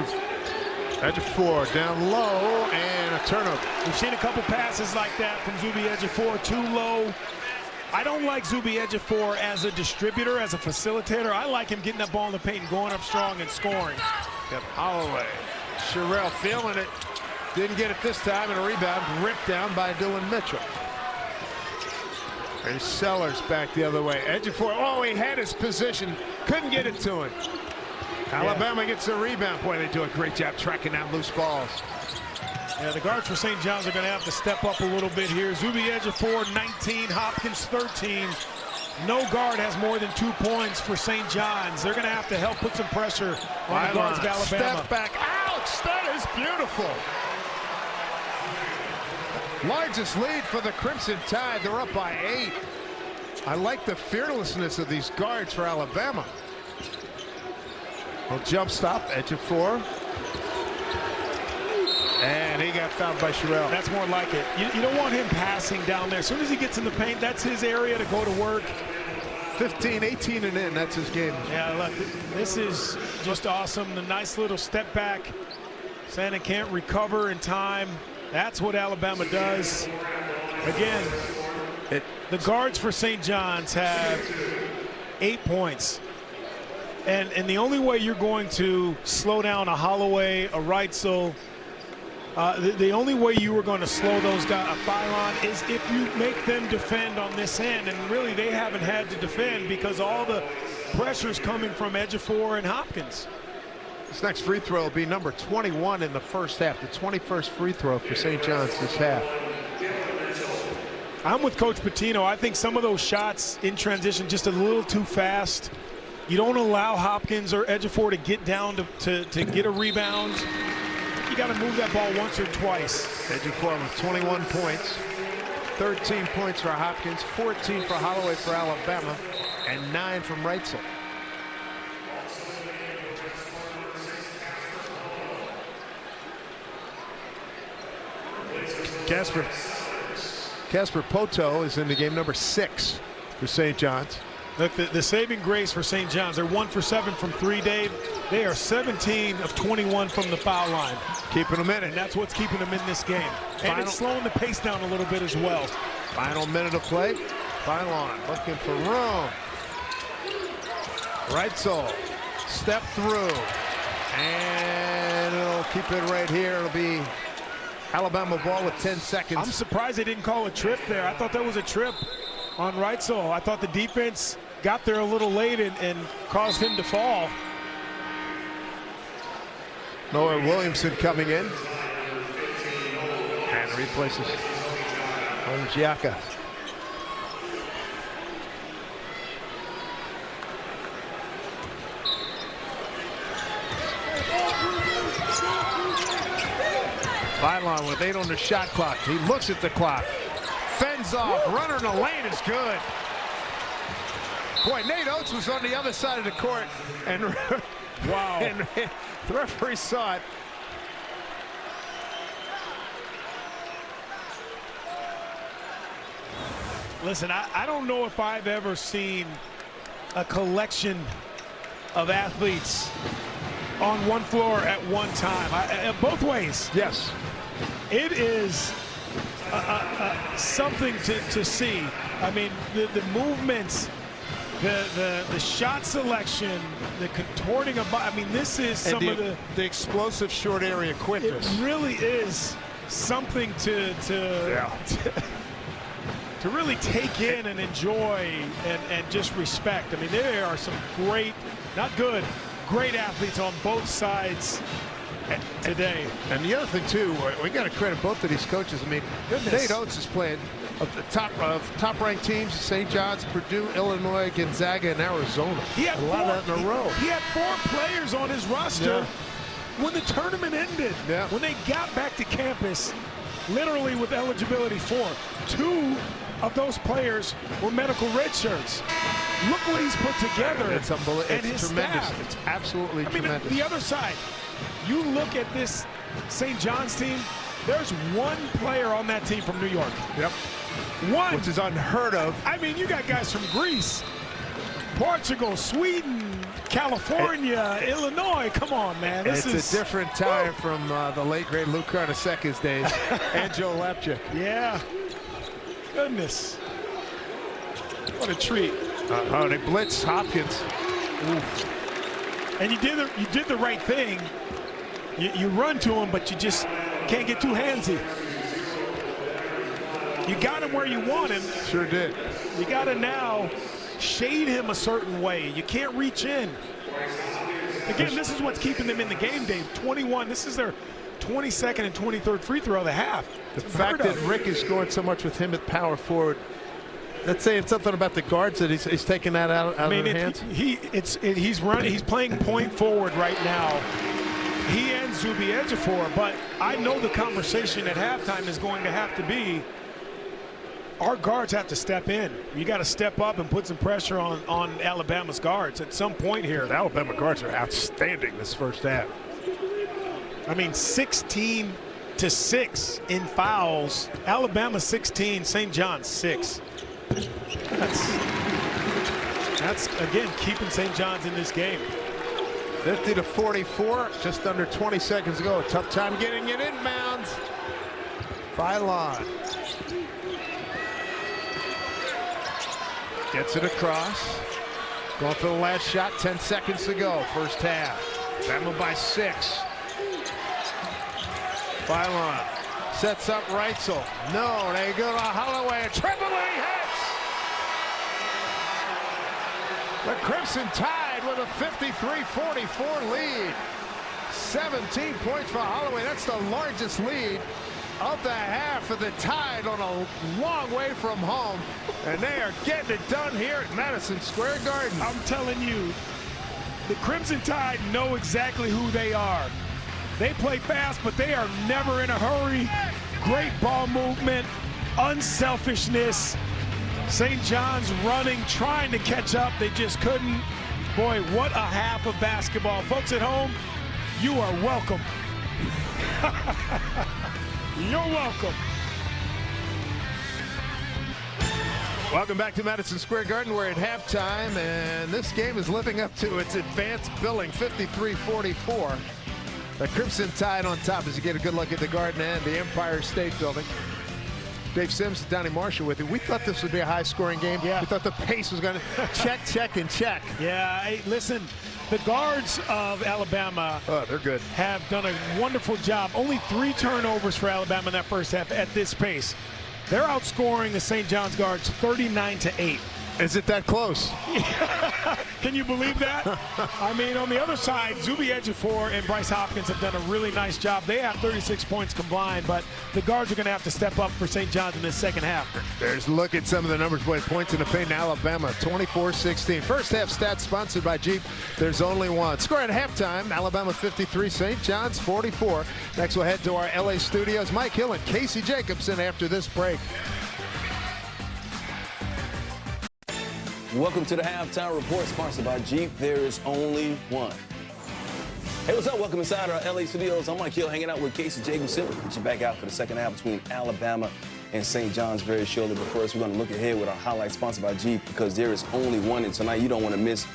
of 4, down low, and a turnover. We've seen a couple passes like that from Zuby Ejiofor, too low. I don't like Zuby Ejiofor as a distributor, as a facilitator. I like him getting that ball in the paint and going up strong and scoring. Yep, Holloway. Sherrill feeling it. Didn't get it this time, and a rebound ripped down by Dylan Mitchell. And Sellers back the other way. Ejiofor, oh, he had his position. Couldn't get it to him. Alabama gets the rebound. Boy, they do a great job tracking down loose balls. Yeah, the guards for St. John's are going to have to step up a little bit here. Zuby Ejiofor, 19, Hopkins, 13. No guard has more than 2 points for St. John's. They're going to have to help put some pressure on the guards of Alabama. Step back. Ouch! That is beautiful. Largest lead for the Crimson Tide. They're up by 8. I like the fearlessness of these guards for Alabama. Well, jump stop, Ejiofor. And he got fouled by Sherrill. That's more like it. You don't want him passing down there. As soon as he gets in the paint, that's his area to go to work. 15, 18 and in, that's his game. Yeah, look, this is just awesome. The nice little step back. Santa can't recover in time. That's what Alabama does. Again, the guards for St. John's have 8 points. And the only way you're going to slow down a Holloway, a Reitzel, the only way you were going to slow those guys, a Phylon, is if you make them defend on this end. And really, they haven't had to defend because all the pressure's coming from Ejiofor and Hopkins. This next free throw will be number 21 in the first half, the 21st free throw for St. John's this half. I'm with Coach Pitino. I think some of those shots in transition just a little too fast. You don't allow Hopkins or Ejiofor to get down to get a rebound. You got to move that ball once or twice. Ejiofor with 21 points, 13 points for Hopkins, 14 for Holloway for Alabama, and 9 from Reitzel. Casper Poto is in the game, number 6 for St. John's. Look, the saving grace for St. John's, they're 1 for 7 from 3, Dave. They are 17 of 21 from the foul line. Keeping them in it. And that's what's keeping them in this game. And it's slowing the pace down a little bit as well. Final minute of play. Phylon looking for room. Reitzel, step through. And it'll keep it right here. It'll be Alabama ball with 10 seconds. I'm surprised they didn't call a trip there. I thought that was a trip on Reitzel. I thought the defense got there a little late and caused him to fall. Noah Williamson coming in and replaces Onjiaka. Phylon with 8 on the shot clock. He looks at the clock. Fends off. Runner in the lane is good. Boy, Nate Oates was on the other side of the court, and wow, and the referee saw it. Listen, I don't know if I've ever seen a collection of athletes on one floor at one time. Both ways. Yes. It is something to see. I mean, the movements, the shot selection, the contorting of body. I mean, this is some of the explosive short area quickness. It really is something to really take in and enjoy and just respect. I mean, there are some great, not good, great athletes on both sides today. And the other thing too, we got to credit both of these coaches. I mean, Nate Oates is playing of the top-ranked teams: St. John's, Purdue, Illinois, Gonzaga, and Arizona. He had a lot of that in a row. He had 4 players on his roster when the tournament ended. Yeah. When they got back to campus, literally with eligibility for 2 of those players were medical red shirts. Look what he's put together. It's unbelievable. It's tremendous. Staff. It's absolutely tremendous. The other side, you look at this St. John's team, there's 1 player on that team from New York. Yep. 1. Which is unheard of. I mean, you got guys from Greece, Portugal, Sweden, California, Illinois. Come on, man. It's a different time from the late, great Lou Carnesecca's days and Joe Lapchick. Yeah. Goodness. What a treat. They blitz Hopkins. And you did the right thing. You run to him, but you just can't get too handsy. You got him where you want him. Sure did. You got to now shade him a certain way. You can't reach in. Again, this is what's keeping them in the game, Dave. 21. This is their 22nd and 23rd free throw of the half. The fact that Rick is scoring so much with him at power forward, that's saying something about the guards that he's taking that out of their hands. He's running. He's playing point forward right now. He and Zuby Ejiofor, but I know the conversation at halftime is going to have to be, our guards have to step in. You got to step up and put some pressure on Alabama's guards at some point here. The Alabama guards are outstanding this first half. I mean, 16 to 6 in fouls. Alabama 16, St. John's 6. That's again keeping St. John's in this game. 50 to 44, just under 20 seconds to go. Tough time getting it inbounds. Phylon gets it across. Going for the last shot, 10 seconds to go. First half. Bama by 6. Phylon sets up Reitzel. No, they go to Holloway. Triple hits. The Crimson Tide with a 53-44 lead. 17 points for Holloway. That's the largest lead of the half for the Tide on a long way from home. And they are getting it done here at Madison Square Garden. I'm telling you, the Crimson Tide know exactly who they are. They play fast, but they are never in a hurry. Great ball movement, unselfishness. St. John's running, trying to catch up. They just couldn't. Boy, what a half of basketball. Folks at home, you are welcome. You're welcome. Welcome back to Madison Square Garden. We're at halftime, and this game is living up to its advanced billing, 53-44. The Crimson Tide on top as you get a good look at the Garden and the Empire State Building. Dave Sims and Donnie Marshall with you. We thought this would be a high-scoring game. Yeah. We thought the pace was going to check, check, and check. Yeah, hey, listen, the guards of Alabama they're good. have done a wonderful job. Only 3 turnovers for Alabama in that first half at this pace. They're outscoring the St. John's guards 39-8. Is it that close? Can you believe that? I mean, on the other side, Zuby Ejiofor and Bryce Hopkins have done a really nice job. They have 36 points combined, but the guards are going to have to step up for St. John's in this second half. There's a look at some of the numbers, boys. Points in the paint in Alabama, 24-16. First half stats sponsored by Jeep. There's only one. Score at halftime, Alabama 53, St. John's 44. Next, we'll head to our LA studios. Mike Hill and Casey Jacobson after this break. Welcome to the Halftime Report, sponsored by Jeep. There is only one. Hey, what's up? Welcome inside our LA studios. I'm Mike Hill, hanging out with Casey Jacobson. We'll get you back out for the second half between Alabama and St. John's very shortly. But first, we're going to look ahead with our highlight sponsored by Jeep, because there is only one, and tonight you don't want to miss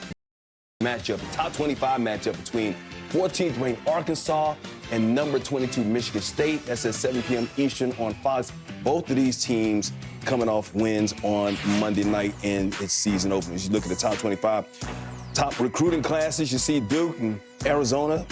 matchup, the top 25 matchup between 14th ranked Arkansas and number 22 Michigan State. That's at 7 p.m. Eastern on Fox. Both of these teams coming off wins on Monday night in its season openers. You look at the top 25, top recruiting classes, you see Duke and Arizona.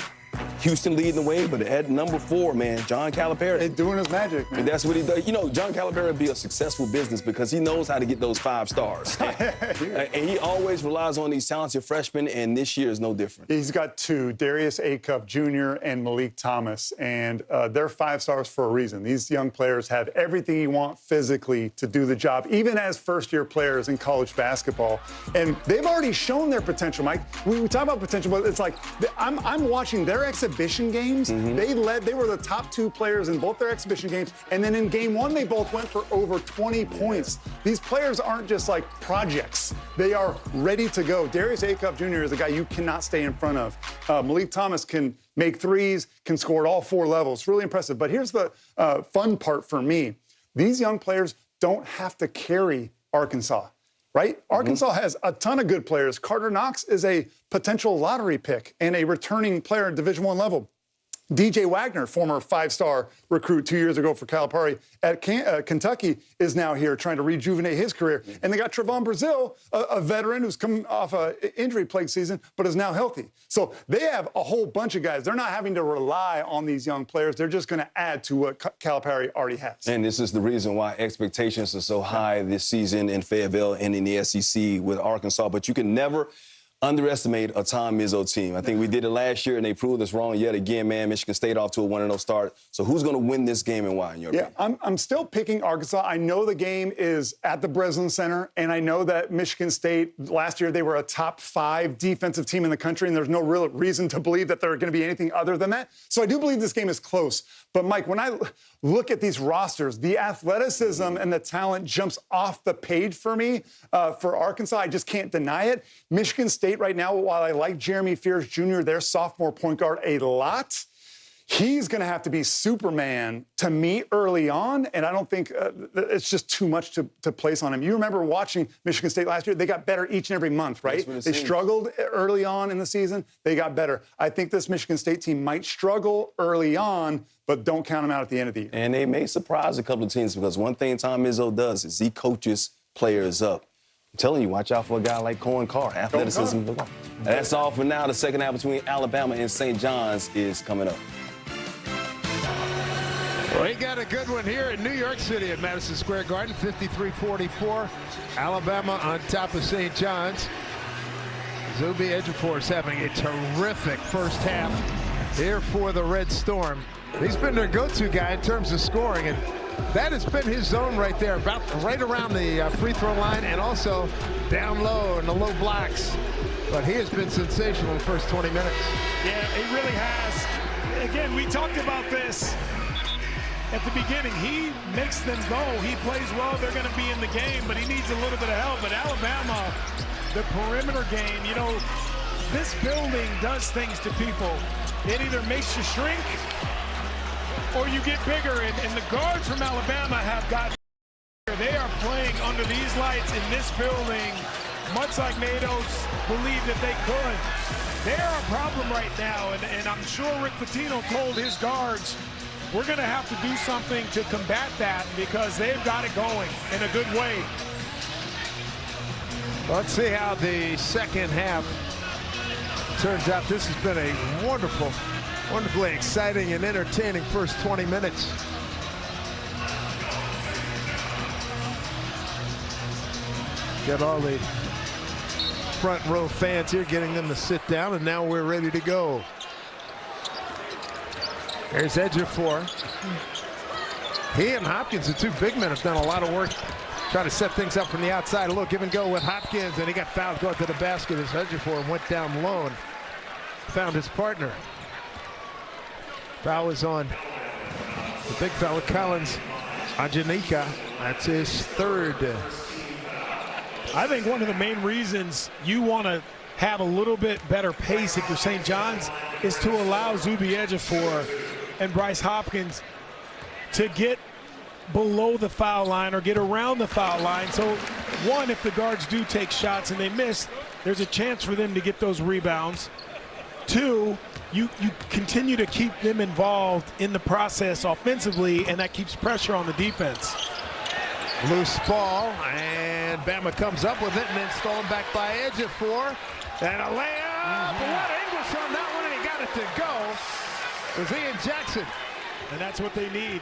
Houston leading the way, but at number 4, man, John Calipari. He's doing his magic, man. And that's what he does. You know, John Calipari would be a successful business because he knows how to get those 5 stars. And he always relies on these talented freshmen, and this year is no different. He's got 2, Darius Acup Jr. and Malik Thomas, and they're 5 stars for a reason. These young players have everything you want physically to do the job, even as first-year players in college basketball. And they've already shown their potential, Mike. We talk about potential, but it's like I'm watching their exhibition games. They were the top 2 players in both their exhibition games, and then in game 1 they both went for over 20 points. These players aren't just like projects. They are ready to go. Darius Acup Jr. is a guy you cannot stay in front of. Malik Thomas can make threes, can score at all 4 levels. Really impressive. But here's the fun part for me. These young players don't have to carry Arkansas. Right? Arkansas has a ton of good players. Carter Knox is a potential lottery pick and a returning player at Division I level. DJ Wagner, former 5-star recruit 2 years ago for Calipari at Kentucky, is now here trying to rejuvenate his career. And they got Trevon Brazile, a veteran who's come off an injury-plagued season, but is now healthy. So they have a whole bunch of guys. They're not having to rely on these young players. They're just going to add to what Calipari already has. And this is the reason why expectations are so high this season in Fayetteville and in the SEC with Arkansas. But you can never underestimate a Tom Izzo team. I think we did it last year, and they proved us wrong yet again, man. Michigan State off to a 1-0 start. So who's going to win this game and why, in your opinion? I'm still picking Arkansas. I know the game is at the Breslin Center, and I know that Michigan State, last year, they were a top 5 defensive team in the country, and there's no real reason to believe that they're going to be anything other than that. So I do believe this game is close. But, Mike, when I look at these rosters, the athleticism and the talent jumps off the page for me for Arkansas. I just can't deny it. Michigan State right now, while I like Jeremy Fears Jr., their sophomore point guard, a lot, he's going to have to be Superman to me early on, and I don't think it's just too much to place on him. You remember watching Michigan State last year? They got better each and every month, right? They struggled early on in the season. They got better. I think this Michigan State team might struggle early on, but don't count them out at the end of the year. And they may surprise a couple of teams because one thing Tom Izzo does is he coaches players up. I'm telling you, watch out for a guy like Cohen Carr. Athleticism. That's all for now. The second half between Alabama and St. John's is coming up. Well, he got a good one here in New York City at Madison Square Garden, 53-44. Alabama on top of St. John's. Zuby Ejiofor is having a terrific first half here for the Red Storm. He's been their go-to guy in terms of scoring, and that has been his zone right there, about right around the free throw line and also down low in the low blocks. But he has been sensational in the first 20 minutes. Yeah, he really has. Again, we talked about this at the beginning. He makes them go. He plays well. They're going to be in the game, but he needs a little bit of help. But Alabama, the perimeter game, you know, this building does things to people. It either makes you shrink or you get bigger, and the guards from Alabama have got bigger. They are playing under these lights in this building, much like Matos believed that they could. They're a problem right now, and I'm sure Rick Pitino told his guards, we're going to have to do something to combat that because they've got it going in a good way. Let's see how the second half turns out. This has been a wonderfully exciting and entertaining first 20 minutes. Get all the front row fans here, getting them to sit down, and now we're ready to go. There's Ejiofor. He and Hopkins, the 2 big men, have done a lot of work trying to set things up from the outside. A little give and go with Hopkins, and he got fouled going to the basket as Ejiofor went down low and found his partner. Foul is on the big fella, Collins Ajanika. That's his 3rd. I think one of the main reasons you want to have a little bit better pace if you're St. John's is to allow Zuby Ejiofor and Bryce Hopkins to get below the foul line or get around the foul line. So, one, if the guards do take shots and they miss, there's a chance for them to get those rebounds. Two, you continue to keep them involved in the process offensively, and that keeps pressure on the defense. Loose ball, and Bama comes up with it, and then stolen back by Ejiofor. And a layup. What English on that one, and he got it to go. It was Ian Jackson. And that's what they need.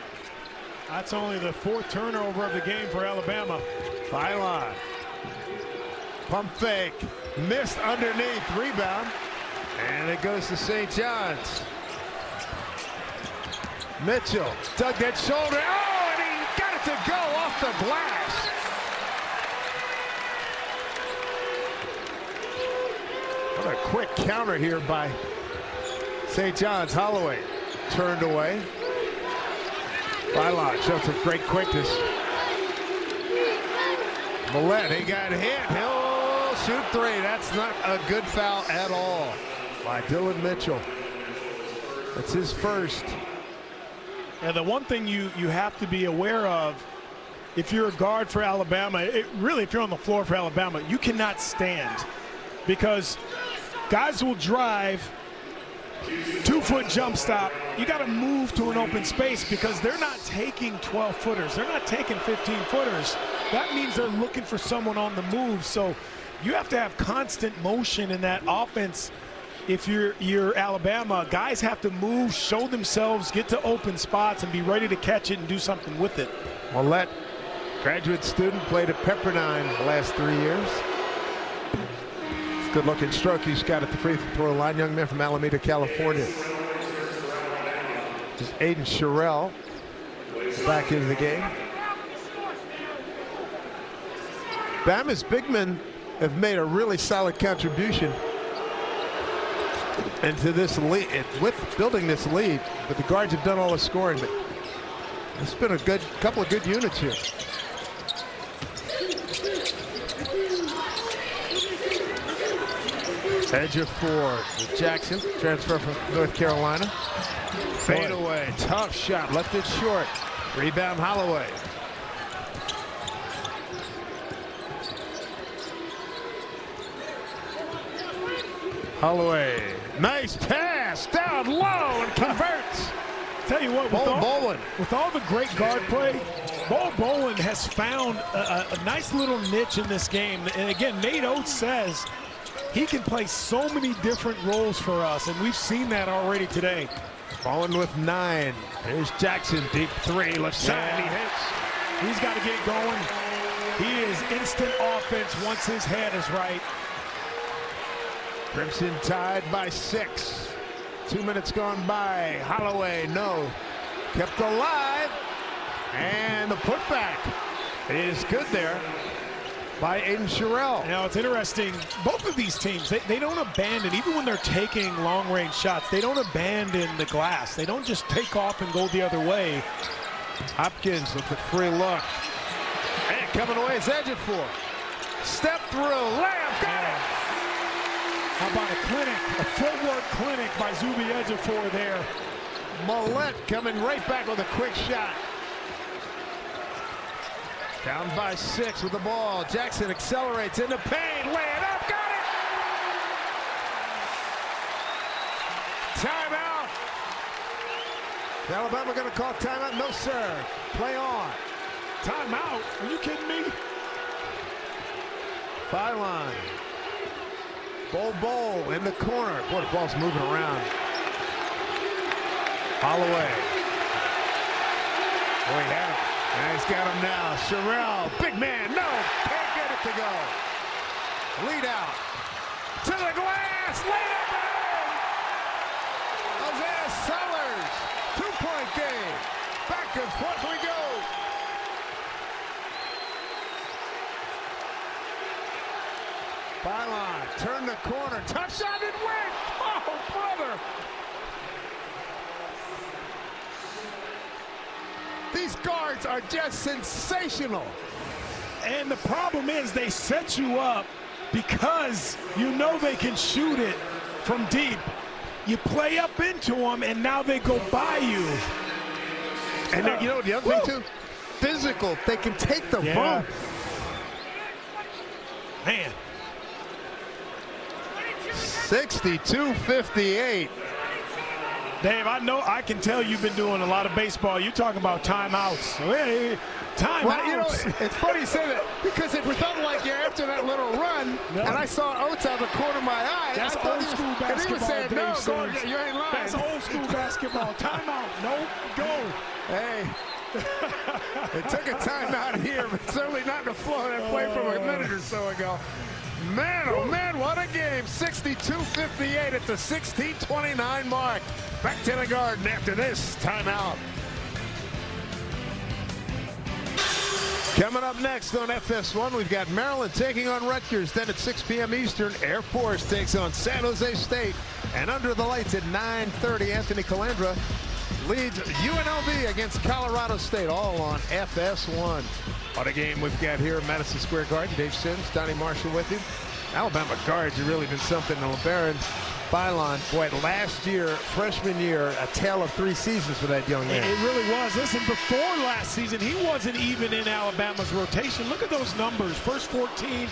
That's only the 4th turnover of the game for Alabama. Pylon. Pump fake. Missed underneath. Rebound. And it goes to St. John's. Mitchell dug that shoulder. Oh, and he got it to go off the glass. What a quick counter here by St. John's. Holloway turned away. Pylon shows some great quickness. Millett, he got hit. He'll shoot 3. That's not a good foul at all by Dylan Mitchell. That's his first. And the one thing you have to be aware of, if you're a guard for Alabama, really if you're on the floor for Alabama, you cannot stand, because guys will drive, 2-foot jump stop. You got to move to an open space because they're not taking 12-footers. They're not taking 15-footers. That means they're looking for someone on the move. So you have to have constant motion in that offense. If you're Alabama, guys have to move, show themselves, get to open spots, and be ready to catch it and do something with it. Millett, graduate student, played at Pepperdine the last 3 years. Good looking stroke he's got at the free throw line. Young man from Alameda, California. This is Aiden Sherrill back into the game. Bama's big men have made a really solid contribution into this lead, with building this lead, but the guards have done all the scoring. But it's been a couple of good units here. Ejiofor, Jackson, transfer from North Carolina. Fade away, tough shot, left it short. Rebound Holloway. Holloway, nice pass, down low and converts. Tell you what, with all the great guard play, Bo Bowen has found a nice little niche in this game. And again, Nate Oates says he can play so many different roles for us, and we've seen that already today. Bowen with 9. Here's Jackson, deep 3, left side, he hits. He's got to get it going. He is instant offense once his head is right. Crimson tied by 6. 2 minutes gone by. Holloway, no. Kept alive. And the putback is good there by Aiden Sherrill. Now, it's interesting. Both of these teams, they don't abandon, even when they're taking long-range shots, they don't abandon the glass. They don't just take off and go the other way. Hopkins with the free look. And coming away is Ejiofor. Step through, layup, got it. How about a clinic, a footwork clinic by Zuby Ejiofor there. Millett coming right back with a quick shot. Down by 6 with the ball. Jackson accelerates into paint, lay it up, got it! Timeout. Is Alabama going to call timeout? No, sir. Play on. Timeout? Are you kidding me? Byline. Bowl in the corner. Boy, the ball's moving around. Holloway. Boy, yeah. And he's got him now. Sherrill, big man, no, can't get it to go. Lead out. To the glass, laid up and in. Isaiah Sellers, 2-point game. Back and forth we go. Byline, turn the corner, tough shot and win. Oh, brother. These guards are just sensational. And the problem is they set you up because you know they can shoot it from deep. You play up into them, and now they go by you. And then, you know the other thing, too? physical. They can take the bump. Man. 62-58. Dave, I can tell you've been doing a lot of baseball. You're talking about timeouts. Hey, timeouts. Well, you know, it's funny you say that because it felt like you're after that little run, and I saw Oates out the corner of my eye. That's old school basketball. And he was saying, no, Dave, you ain't lying. That's old school basketball. Timeout. No, go. Hey. It took a timeout here, but certainly not the flow that played from a minute or so ago. Man, oh man, what a game. 62-58 at the 16:29 mark. Back to the Garden after this timeout. Coming up next on FS1, we've got Maryland taking on Rutgers. Then at 6 p.m. Eastern, Air Force takes on San Jose State. And under the lights at 9:30, Anthony Calandra leads UNLV against Colorado State, all on FS1. What a game we've got here at Madison Square Garden. Dave Sims, Donnie Marshall with you. Alabama guards have really been something. And LeBaron Philon, boy, last year, freshman year, a tale of 3 seasons for that young man. It really was. Listen, before last season, he wasn't even in Alabama's rotation. Look at those numbers. First 14,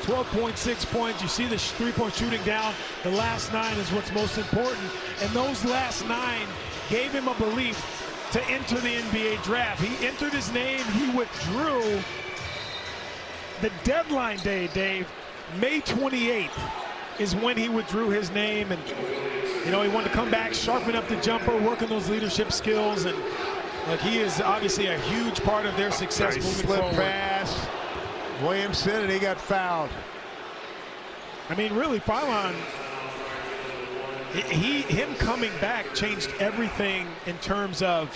12.6 points. You see the three-point shooting down. The last 9 is what's most important. And those last 9 gave him a belief to enter the NBA draft. He entered his name. He withdrew. The deadline day, Dave, May 28th is when he withdrew his name. And, you know, he wanted to come back, sharpen up the jumper, work on those leadership skills. And, look, he is obviously a huge part of their success moving forward. Pass. Williamson, and he got fouled. I mean, really, Philon, him coming back changed everything in terms of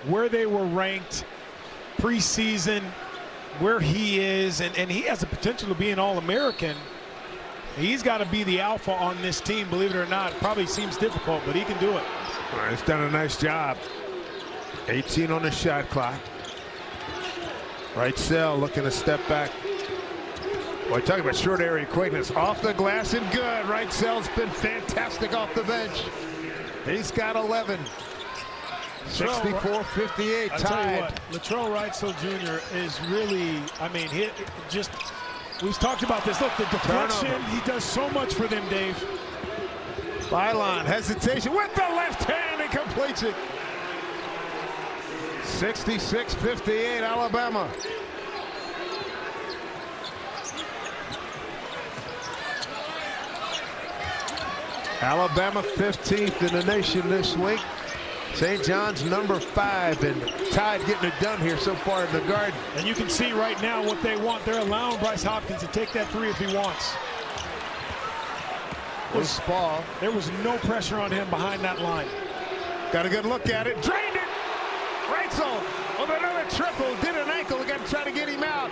where they were ranked preseason, where he is, and he has the potential to be an All-American. He's got to be the alpha on this team, believe it or not. Probably seems difficult, but he can do it. All right, he's done a nice job. 18 on the shot clock. Right cell looking to step back. Boy, talking about short area quickness. Off the glass and good. Right cell's been fantastic off the bench. He's got 11. 64-58 I tell you tied. what, Latrell Wrightsell Jr. is really, I mean, we've talked about this. Look, the deflection, he does so much for them, Dave. Philon, hesitation with the left hand and completes it. 66-58 Alabama. Alabama 15th in the nation this week. St. John's number 5, and Tide getting it done here so far in the Garden. And you can see right now what they want. They're allowing Bryce Hopkins to take that 3 if he wants. There was no pressure on him behind that line. Got a good look at it. Drained it. Wrightsell on another triple. Did an ankle. Got to try to get him out.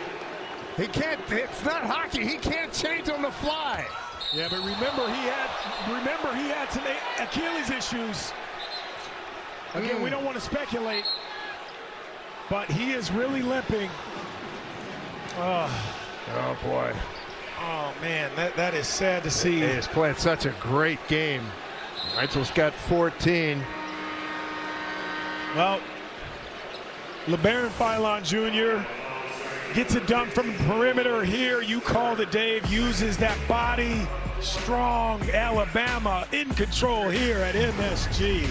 He can't. It's not hockey. He can't change on the fly. Yeah, but remember he had some Achilles issues. Again, we don't want to speculate, but he is really limping. Oh boy. Oh man, that is sad to see. He is playing such a great game. Wrightsell's got 14. Well, LeBaron Philon Jr. gets it done from the perimeter here. You called it, Dave. Uses that body. Strong Alabama in control here at MSG.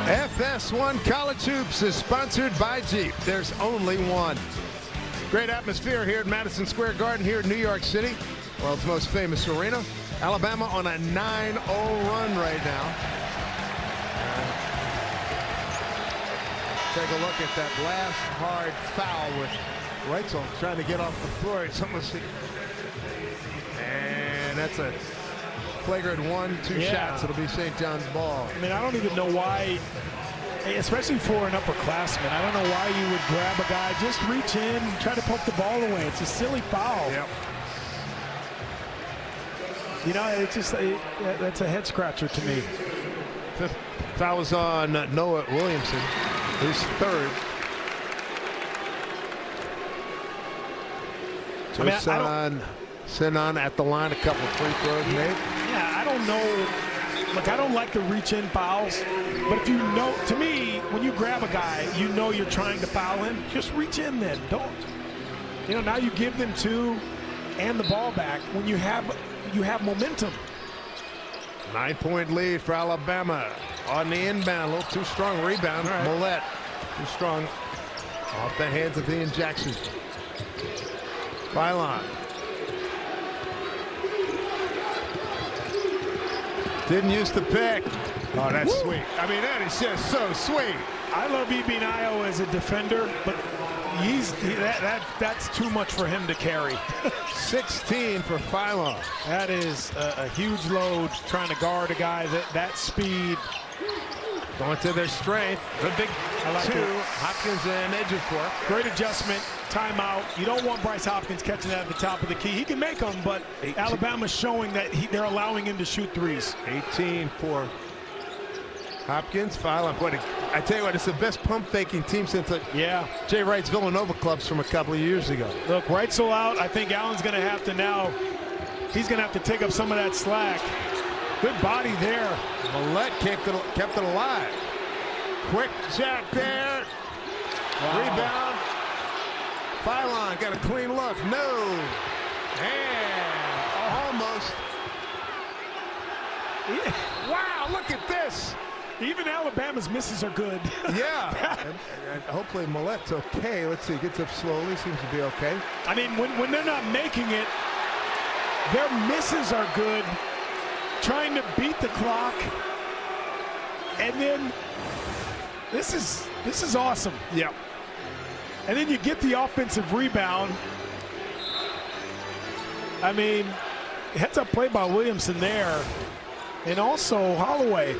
FS1 College Hoops is sponsored by Jeep. There's only one. Great atmosphere here at Madison Square Garden here in New York City, world's most famous arena. Alabama on a 9-0 run right now. Take a look at that last hard foul with Wrightsell trying to get off the floor. It's almost, and that's a flagrant 1-2 shots. It'll be St. John's ball. I mean, I don't even know why, especially for an upperclassman, I don't know why you would grab a guy, just reach in and try to poke the ball away. It's a silly foul. Yep. You know, it's just that's a head scratcher to me. Fifth foul was on Noah Williamson, who's 3rd. Sinan at the line, a couple of free throws made. Yeah, I don't know Look, I don't like the reach-in fouls, but if you know, to me, when you grab a guy, you know you're trying to foul him, just reach in then. Don't. You know, now you give them 2 and the ball back when you have momentum. 9-point lead for Alabama on the inbound. A little too strong rebound. Right. Millette too strong off the hands of Ian Jackson. Phylon. Didn't use the pick. Oh, that's sweet. I mean, that is just so sweet. I love Ibinayo as a defender, but that's too much for him to carry. 16 for Phylon. That is a huge load trying to guard a guy that speed. Going to their strength. The big 2, Hopkins and Ejiofor. Great adjustment. Timeout. You don't want Bryce Hopkins catching that at the top of the key. He can make them, but 18. Alabama's showing that they're allowing him to shoot threes. 18 for Hopkins. Phylon. Boy, I tell you what, it's the best pump faking team since Jay Wright's Villanova clubs from a couple of years ago. Look, Wright's out. I think Allen's going to have to now. He's going to have to take up some of that slack. Good body there. Millette kept it alive. Quick shot there. Wow. Rebound. Phylon got a clean look. No. And almost. Yeah. Wow, look at this. Even Alabama's misses are good. Yeah. and hopefully Millette's okay. Let's see. Gets up slowly. Seems to be okay. I mean, when they're not making it, their misses are good. Trying to beat the clock, and then this is awesome. Yeah. And then you get the offensive rebound. I mean, heads up play by Williamson there, and also Holloway.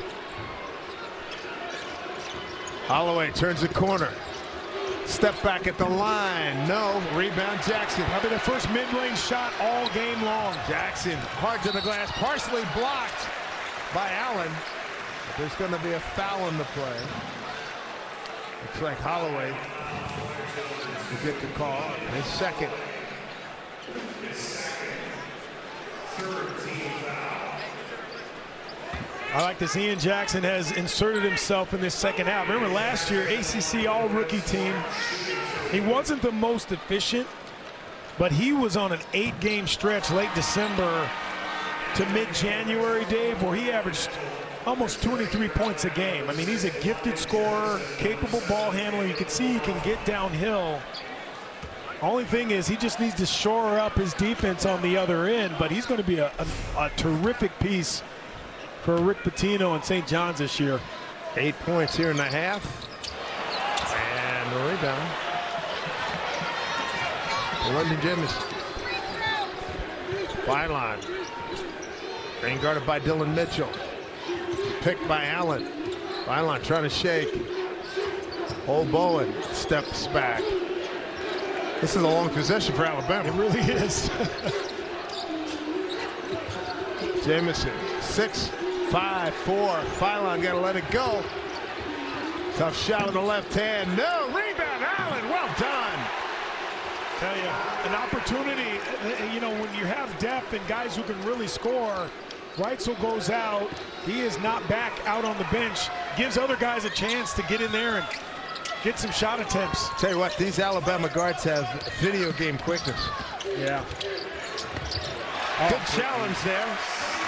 Holloway turns the corner. Step back at the line. No. Rebound Jackson. Probably the first mid-range shot all game long. Jackson hard to the glass. Partially blocked by Allen. But there's going to be a foul in the play. Looks like Holloway will get the call. His second. I like this. Ian Jackson has inserted himself in this second half. Remember last year, ACC all-rookie team. He wasn't the most efficient, but he was on an 8-game stretch late December to mid-January, Dave, where he averaged almost 23 points a game. I mean, he's a gifted scorer, capable ball handler. You can see he can get downhill. Only thing is he just needs to shore up his defense on the other end, but he's going to be a terrific piece for Rick Pitino and St. John's this year. 8 points here in the half. And the rebound. London Jamison. Phylon. Being guarded by Dylan Mitchell. Picked by Allen. Phylon trying to shake. Old Bowen steps back. This is a long possession for Alabama. It really is. Jamison, 6-5-4. Phylon got to let it go. Tough shot with the left hand. No, rebound, Allen. Well done. Tell you, an opportunity, you know, when you have depth and guys who can really score, Reitzel goes out. He is not back out on the bench. Gives other guys a chance to get in there and get some shot attempts. Tell you what, these Alabama guards have video game quickness. Yeah. Good challenge there.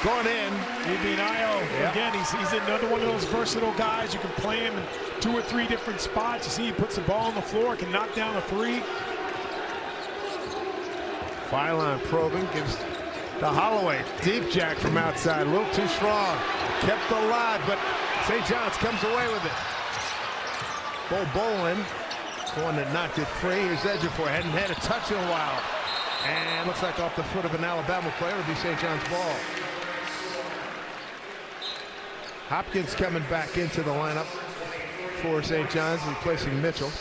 Going in. Ibinayo, again, he's another one of those versatile guys. You can play him in 2 or 3 different spots. You see he puts the ball on the floor, can knock down a 3. Phylon probing, gives to Holloway. Deep jack from outside, a little too strong. Kept alive, but St. John's comes away with it. Bo Bolin, the one that knocked it free. Here's Ejiofor, hadn't had a touch in a while. And looks like off the foot of an Alabama player. It'll be St. John's ball. Hopkins coming back into the lineup for St. John's, replacing Mitchell.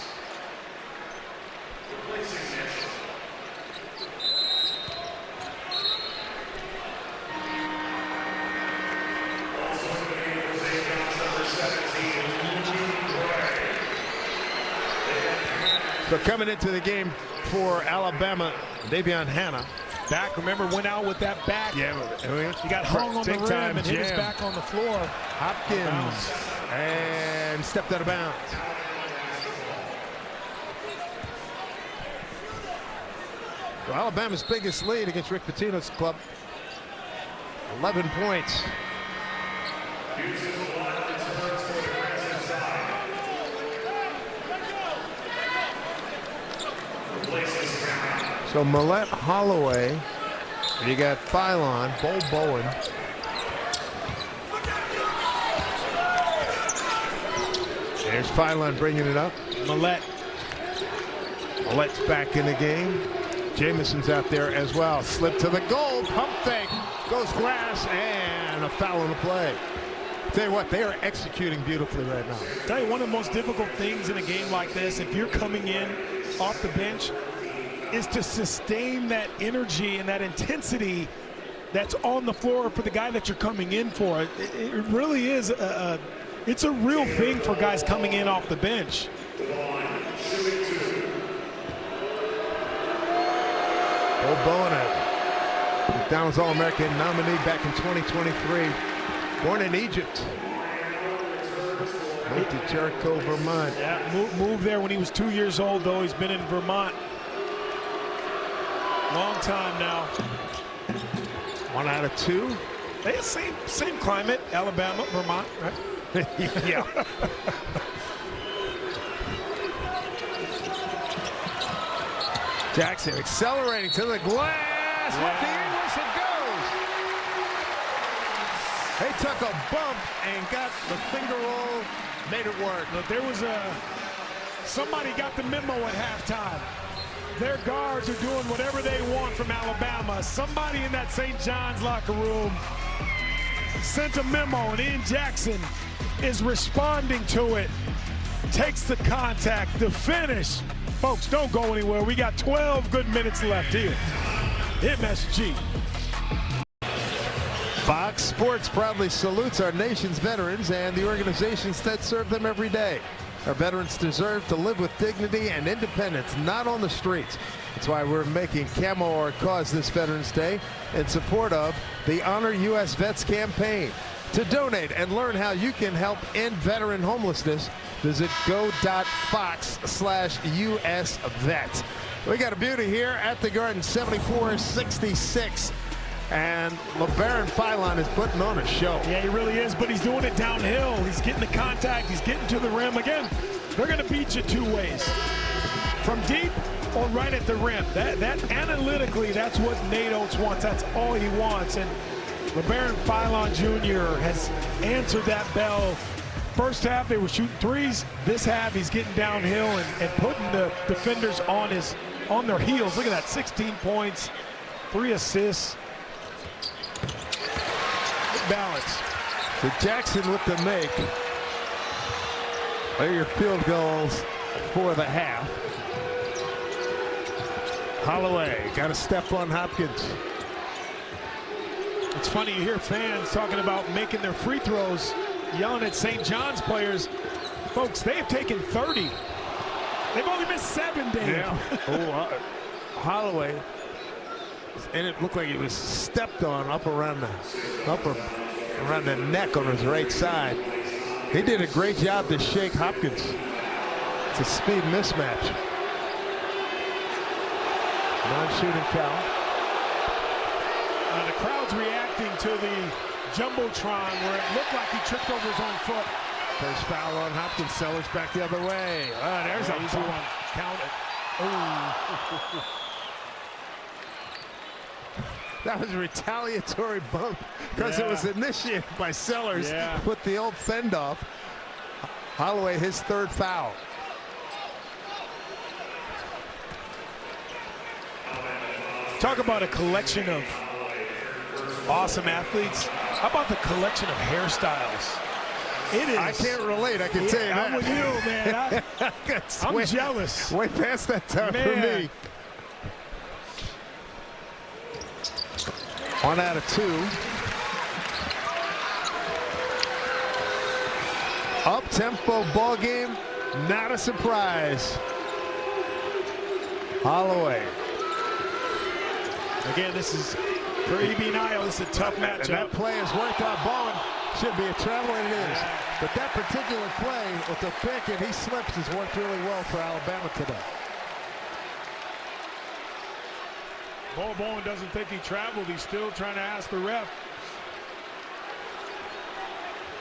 So coming into the game for Alabama, Davion Hannah. back, remember, went out with that back. Yeah, he got hung on the rim and hit his back on the floor. Hopkins, and stepped out of bounds. Well, Alabama's biggest lead against Rick Pitino's club, 11 points. So Millette Holloway, you got Phylon, Bo Bowen. There's Phylon bringing it up. Millette's back in the game. Jameson's out there as well. Slip to the goal, pump fake, goes glass, and a foul on the play. Tell you what, they are executing beautifully right now. Tell you, one of the most difficult things in a game like this, if you're coming in off the bench, is to sustain that energy and that intensity that's on the floor for the guy that you're coming in for. It really is it's a real thing for guys coming in off the bench. Bo Bowen, McDonald's All-American nominee back in 2023. Born in Egypt. Went to Jericho, Vermont. Yeah, moved there when he was 2 years old, though. He's been in Vermont long time now. 1 out of 2. They same climate, Alabama, Vermont, right? Yeah. Jackson accelerating to the glass. Yeah. With the English, it goes. They took a bump and got the finger roll, made it work. But there was somebody got the memo at halftime. Their guards are doing whatever they want from Alabama. Somebody in that St. John's locker room sent a memo, and Ian Jackson is responding to it. Takes the contact, the finish. Folks, don't go anywhere. We got 12 good minutes left here. MSG. Fox Sports proudly salutes our nation's veterans and the organizations that serve them every day. Our veterans deserve to live with dignity and independence, not on the streets. That's why we're making Camo our cause this Veterans Day in support of the Honor U.S. Vets campaign. To donate and learn how you can help end veteran homelessness, visit go.fox/USVet. We got a beauty here at the Garden, 74-66. And LeBaron Phylon is putting on a show. Yeah, he really is, but he's doing it downhill. He's getting the contact. He's getting to the rim. Again, they're going to beat you two ways. From deep or right at the rim. That analytically, that's what Nate Oates wants. That's all he wants. And LeBaron Phylon Jr. has answered that bell. First half, they were shooting threes. This half, he's getting downhill and putting the defenders on their heels. Look at that, 16 points, 3 assists. Good balance. So Jackson with the make. There are your field goals for the half. Holloway got a step on Hopkins. It's funny, you hear fans talking about making their free throws, yelling at St. John's players. Folks, they have taken 30. They've only missed 7, Dave. Yeah. Holloway, and it looked like it was stepped on up around the neck on his right side. He did a great job to shake Hopkins. It's a speed mismatch. Non-shooting foul. The crowd's reacting to the Jumbotron where it looked like he tripped over his own foot. First foul on Hopkins. Sellers back the other way. Oh, there's a easy one. Count it. Oh. That was a retaliatory bump because it was initiated by Sellers with the old fend off. Holloway, his 3rd foul. Talk about a collection of awesome athletes. How about the collection of hairstyles? It is. I can't relate, I can tell you that. I'm with you, man. I'm jealous. Way past that time for me. 1 out of 2. Up-tempo ball game, not a surprise. Holloway. Again, this is, for E.B. Nile, this is a tough matchup. And that play is worked out. Bowen should be a travel, and it is. But that particular play with the pick and he slips has worked really well for Alabama today. Bowen doesn't think he traveled. He's still trying to ask the ref.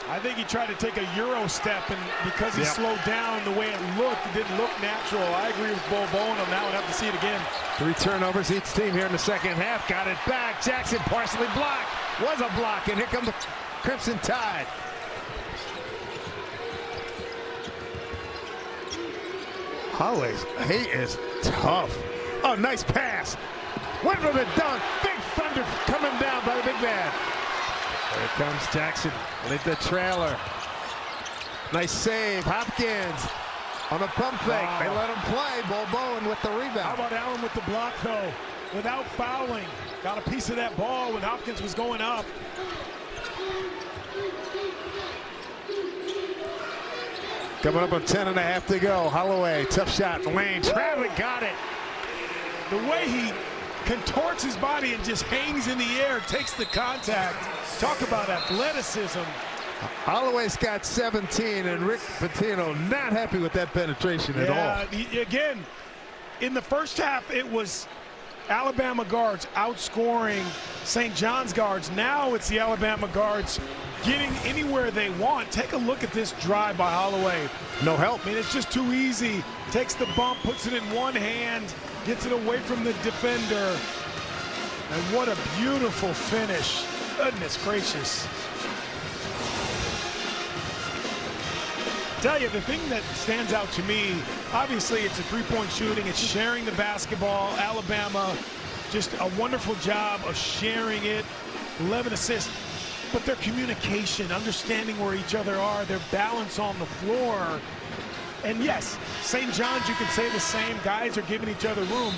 I think he tried to take a Euro step, and because he slowed down the way it looked, it didn't look natural. I agree with Bowen on that one. Have to see it again. 3 turnovers each team here in the second half. Got it back. Jackson partially blocked. Was a block, and here comes the Crimson Tide. Holloway, he is tough. Oh, nice pass. Went for the dunk. Big thunder coming down by the big man. Here comes Jackson with the trailer. Nice save. Hopkins on the pump fake. Wow. They let him play. Bowen with the rebound. How about Allen with the block, though? Without fouling. Got a piece of that ball when Hopkins was going up. Coming up on 10.5 to go. Holloway, tough shot. Lane, Travis got it. The way he contorts his body and just hangs in the air, takes the contact. Talk about athleticism. Holloway's got 17, and Rick Pitino not happy with that penetration at all. Again, in the first half, it was Alabama guards outscoring St. John's guards. Now it's the Alabama guards getting anywhere they want. Take a look at this drive by Holloway. No help. I mean, it's just too easy. Takes the bump, puts it in one hand, gets it away from the defender. And what a beautiful finish. Goodness gracious. Tell you, the thing that stands out to me, obviously it's a three-point shooting, it's sharing the basketball. Alabama, just a wonderful job of sharing it, 11 assists. But their communication, understanding where each other are, their balance on the floor. And yes, St. John's, you can say the same. Guys are giving each other room.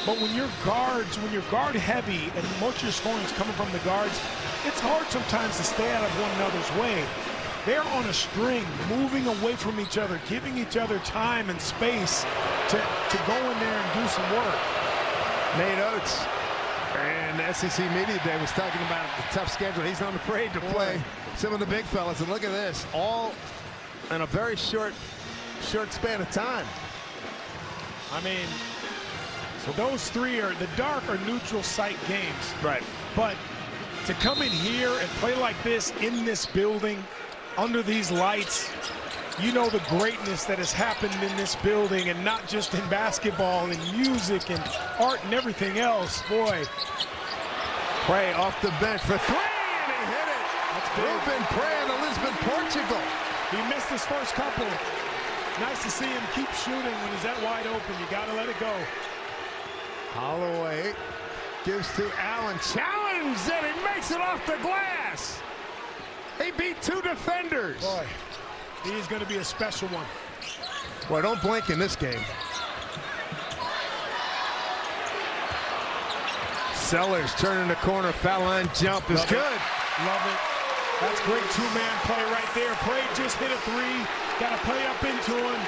But when you're guards, when you're guard heavy and most of your scoring is coming from the guards, it's hard sometimes to stay out of one another's way. They're on a string, moving away from each other, giving each other time and space to go in there and do some work. Nate Oates and SEC Media Day was talking about the tough schedule. He's not afraid to play some of the big fellas. And look at this, all in a very short span of time. I mean, so those three are the dark or neutral site games. Right. But to come in here and play like this in this building, under these lights, you know the greatness that has happened in this building, and not just in basketball and music and art and everything else. Boy. Prey off the bench for three, and he hit it. That's Ruben Prey in Lisbon, Portugal. He missed his first couple. Nice to see him keep shooting when he's that wide open. You got to let it go. Holloway gives to Allen. Challenge, and he makes it off the glass. He beat 2 defenders. Boy, he's going to be a special one. Boy, don't blink in this game. Sellers turning the corner. Foul line jump is good. Love it. That's great two-man play right there. Prey just hit a three. Got to play up into him.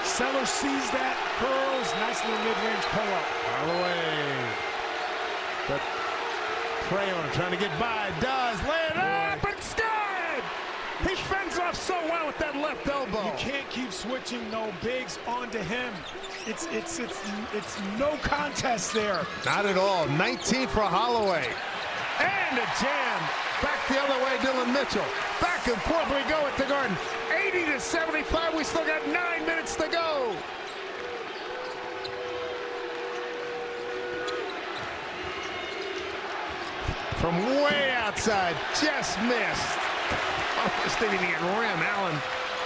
Sellers sees that, curls. Nice little mid-range pull-up. Holloway. But Prey on him, trying to get by. Does. Lay it up. It's good. He fends off so well with that left elbow. You can't keep switching no bigs onto him. It's no contest there. Not at all. 19 for Holloway. And a jam. Back the other way, Dylan Mitchell. Back and forth we go at the Garden. 80-75. We still got 9 minutes to go. From way outside, just missed. Almost didn't even get rim. Allen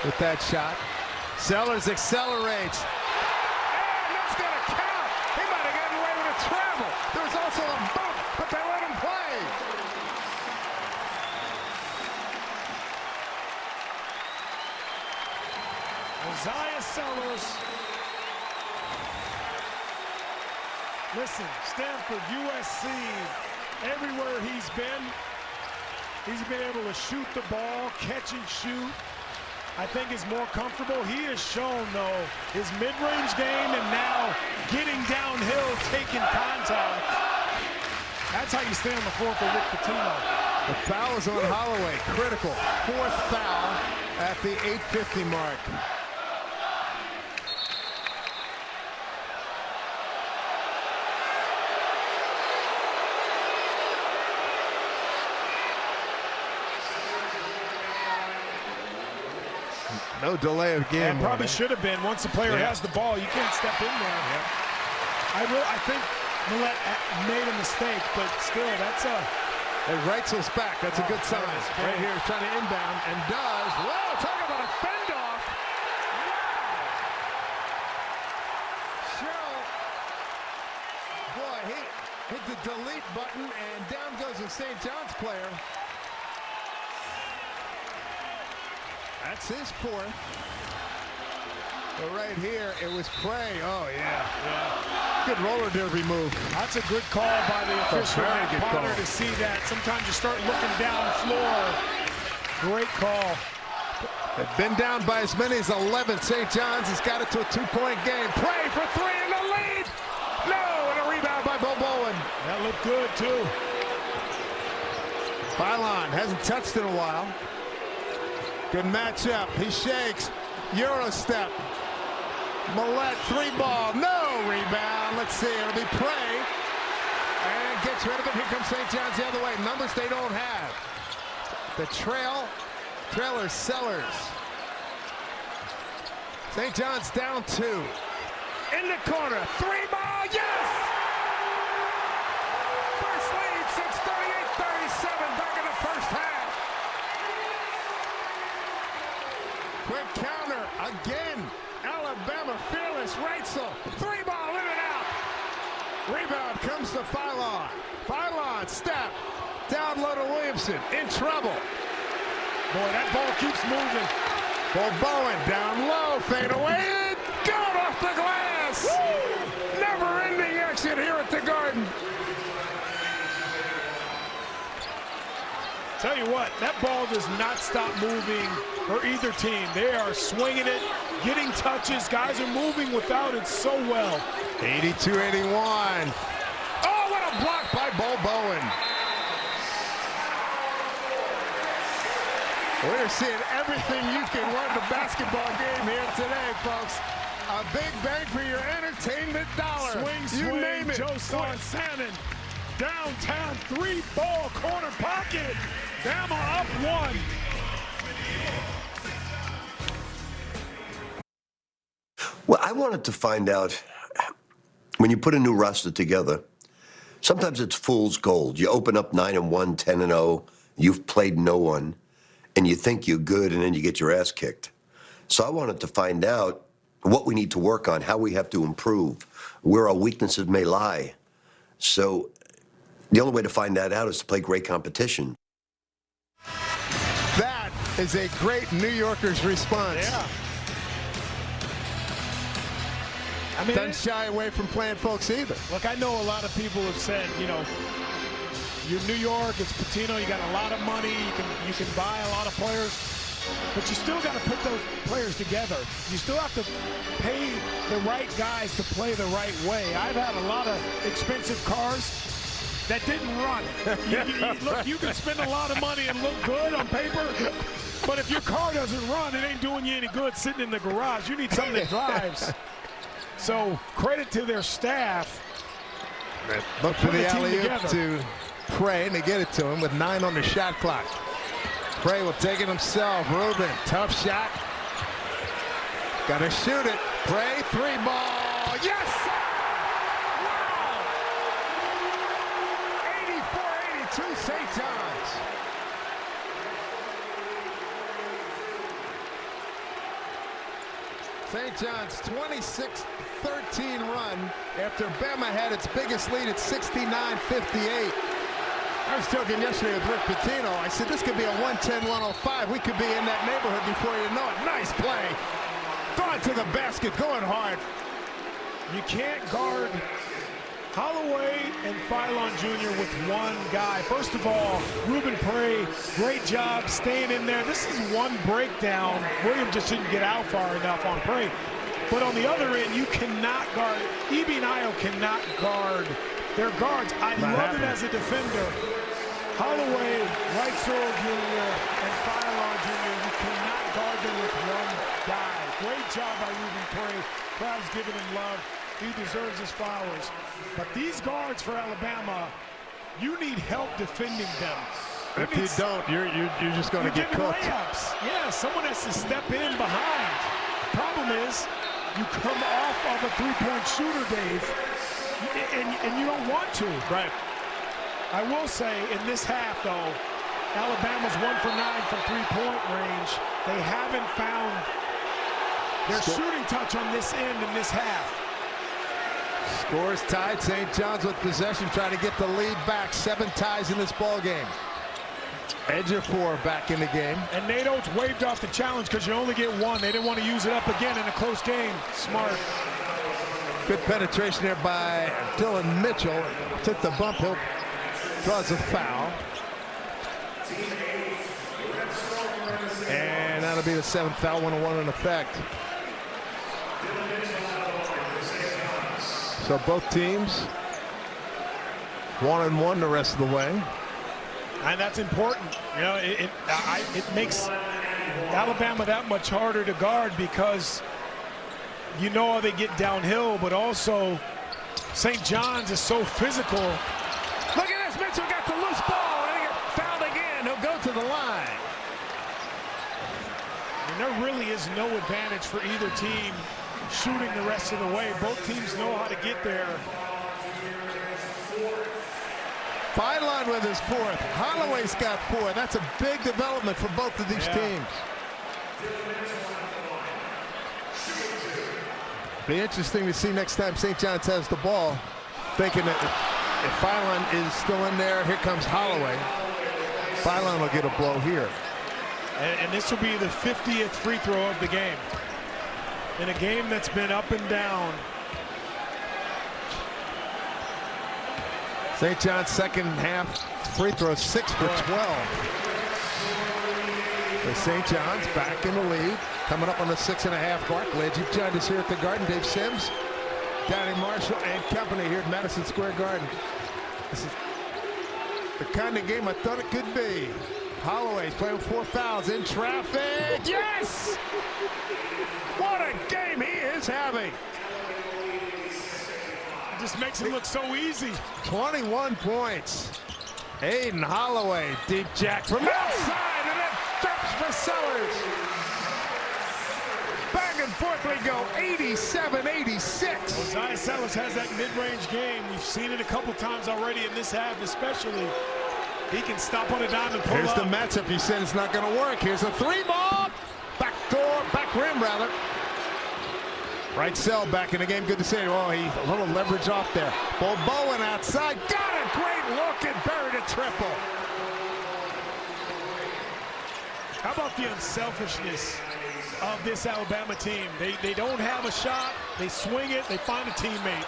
with that shot. Sellers accelerates. And that's going to count. He might have gotten away with a travel. There was also a bump, but they let him play. Isaiah Sellers. Listen, Stanford, USC, everywhere he's been able to shoot the ball, catch and shoot. I think is more comfortable. He has shown, though, his mid-range game and now getting downhill, taking contact. That's how you stay on the floor for Rick Pitino. The foul is on Holloway. Critical. 4th foul at the 8:50 mark. No delay of game. And probably should have been. Once the player has the ball, you can't step in there. I think Millett made a mistake, but still, that's a... It Reitzel's back. That's a good sign. Right here, trying to inbound, and does. Wow, talk about a fend-off. Sherrill, boy, he hit the delete button, and down goes a St. John's player. That's his 4th. But right here, it was Prey. Oh, yeah. Good roller derby move. That's a good call by the official. Potter to see that. Sometimes you start looking down floor. Great call. They've been down by as many as 11. St. John's has got it to a 2-point game. Prey for 3 in the lead. No, and a rebound by Bo Bowen. That looked good, too. Phylon hasn't touched in a while. Good matchup. He shakes. Euro step. Millett, 3-ball. No rebound. Let's see. It'll be Prey. And gets rid of it. Here comes St. John's the other way. Numbers they don't have. The trailer Sellers. St. John's down 2. In the corner. 3-ball. Yes! First lead since 38-37. Back in the first half. Quick counter again. Alabama fearless. Reitzel. 3-ball in and out. Rebound comes to Phylon. Phylon step. Down low to Williamson. In trouble. Boy, that ball keeps moving. Bo Bowen down low. Fade away. Good off the glass. Never ending action here at the Garden. Tell you what, that ball does not stop moving for either team. They are swinging it, getting touches. Guys are moving without it so well. 82-81. Oh, what a block by Bo Bowen. We're seeing everything you can want in a basketball game here today, folks. A big bang for your entertainment dollar. Swing, you name it. Joe Sannon. Downtown 3-ball corner pocket. Bama up 1. Well, I wanted to find out, when you put a new roster together, sometimes it's fool's gold. You open up 9-1, 10-0, you've played no one, and you think you're good, and then you get your ass kicked. So I wanted to find out what we need to work on, how we have to improve, where our weaknesses may lie. So the only way to find that out is to play great competition. That is a great New Yorker's response. Yeah. I mean, doesn't shy away from playing folks either. Look, I know a lot of people have said, you know, you're New York, it's Pitino, you got a lot of money, you can buy a lot of players, but you still got to put those players together. You still have to pay the right guys to play the right way. I've had a lot of expensive cars that didn't run. Look, you can spend a lot of money and look good on paper, but if your car doesn't run, it ain't doing you any good sitting in the garage. You need something that drives. So credit to their staff. Look for the alley-oop to Prey, and they get it to him with 9 on the shot clock. Prey will take it himself. Rubin, tough shot. Got to shoot it. Prey, 3-ball. Yes! Wow! 84-82 St. John's. St. John's 26-13 run after Bama had its biggest lead at 69-58. I was joking yesterday with Rick Pitino. I said this could be a 110-105. We could be in that neighborhood before you know it. Nice play. Going to the basket, going hard. You can't guard Holloway and Phylon Jr. with one guy. First of all, Ruben Prey, great job staying in there. This is one breakdown. Williams just didn't get out far enough on Prey. But on the other end, you cannot guard, Ibinayo cannot guard their guards. I love it as a defender. Holloway, Wright Sorrell Jr., and Philon Jr., you cannot guard them with one guy. Great job by Ruben Prey. Crowd's giving him love. He deserves his flowers. But these guards for Alabama, you need help defending them. If you don't, you're just going to get cooked. Layups. Yeah, someone has to step in behind. Problem is, you come off of a three-point shooter, Dave, and you don't want to. Right. I will say, in this half, though, Alabama's 1 for 9 from three-point range. They haven't found their shooting touch on this end in this half. Scores tied. St. John's with possession, trying to get the lead back. 7 ties in this ball game. Ejiofor back in the game. And Nate Oates waved off the challenge because you only get one. They didn't want to use it up again in a close game. Smart. Good penetration there by Dylan Mitchell. Took the bump. He'll draws a foul. And that'll be the 7th foul, 1-1 in effect. So both teams 1-1 the rest of the way. And that's important. You know, it makes Alabama that much harder to guard because you know how they get downhill, but also St. John's is so physical. Look at this, Mitchell got the loose ball and he got fouled again. He'll go to the line. And there really is no advantage for either team shooting the rest of the way. Both teams know how to get there. Philon with his 4th. Holloway's got 4. That's a big development for both of these teams. Be interesting to see next time St. John's has the ball. Thinking that if Philon is still in there, here comes Holloway. Philon will get a blow here. And this will be the 50th free throw of the game. In a game that's been up and down. St. John's second half free throw 6 for 12. So St. John's back in the lead, coming up on the 6.5 mark. Glad you've joined us here at the Garden. Dave Sims, Danny Marshall, and company here at Madison Square Garden. This is the kind of game I thought it could be. Holloway's playing with 4 fouls in traffic. Yes! What a game he is having. Just makes it look so easy. 21 points. Aiden Holloway, deep jack from outside, and then drops for Sellers. Back and forth we go, 87-86. Josiah Sellers has that mid-range game. We've seen it a couple times already in this half, especially. He can stop on a dime and pull Here's up. the matchup. You said it's not going to work. Here's a 3-ball. Back rim, rather. Right cell back in the game. Good to see. Oh, he a little leverage off there. Bowen outside. Got a great look and buried a triple. How about the unselfishness of this Alabama team? They don't have a shot. They swing it. They find a teammate.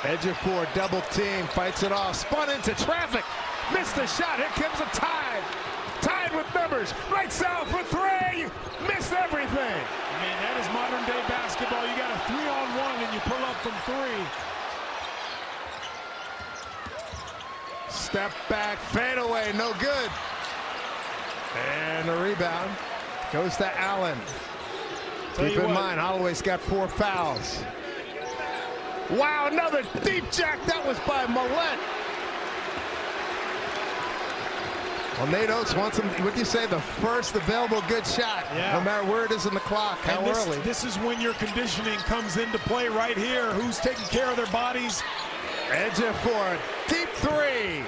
Ejiofor double team. Fights it off. Spun into traffic. Missed the shot. Here comes a tie. Tied with numbers. Right cell for 3. Missed everything. I mean, that is modern day basketball. You got a 3-on-1 and you pull up from 3. Step back, fade away, no good. And the rebound goes to Allen. Keep in mind, Holloway's got 4 fouls. Wow, another deep jack. That was by Millett. Well, Nate Oates wants him, what do you say, the first available good shot, no matter where it is in the clock, how early. This is when your conditioning comes into play right here. Who's taking care of their bodies? Ejiofor, deep 3.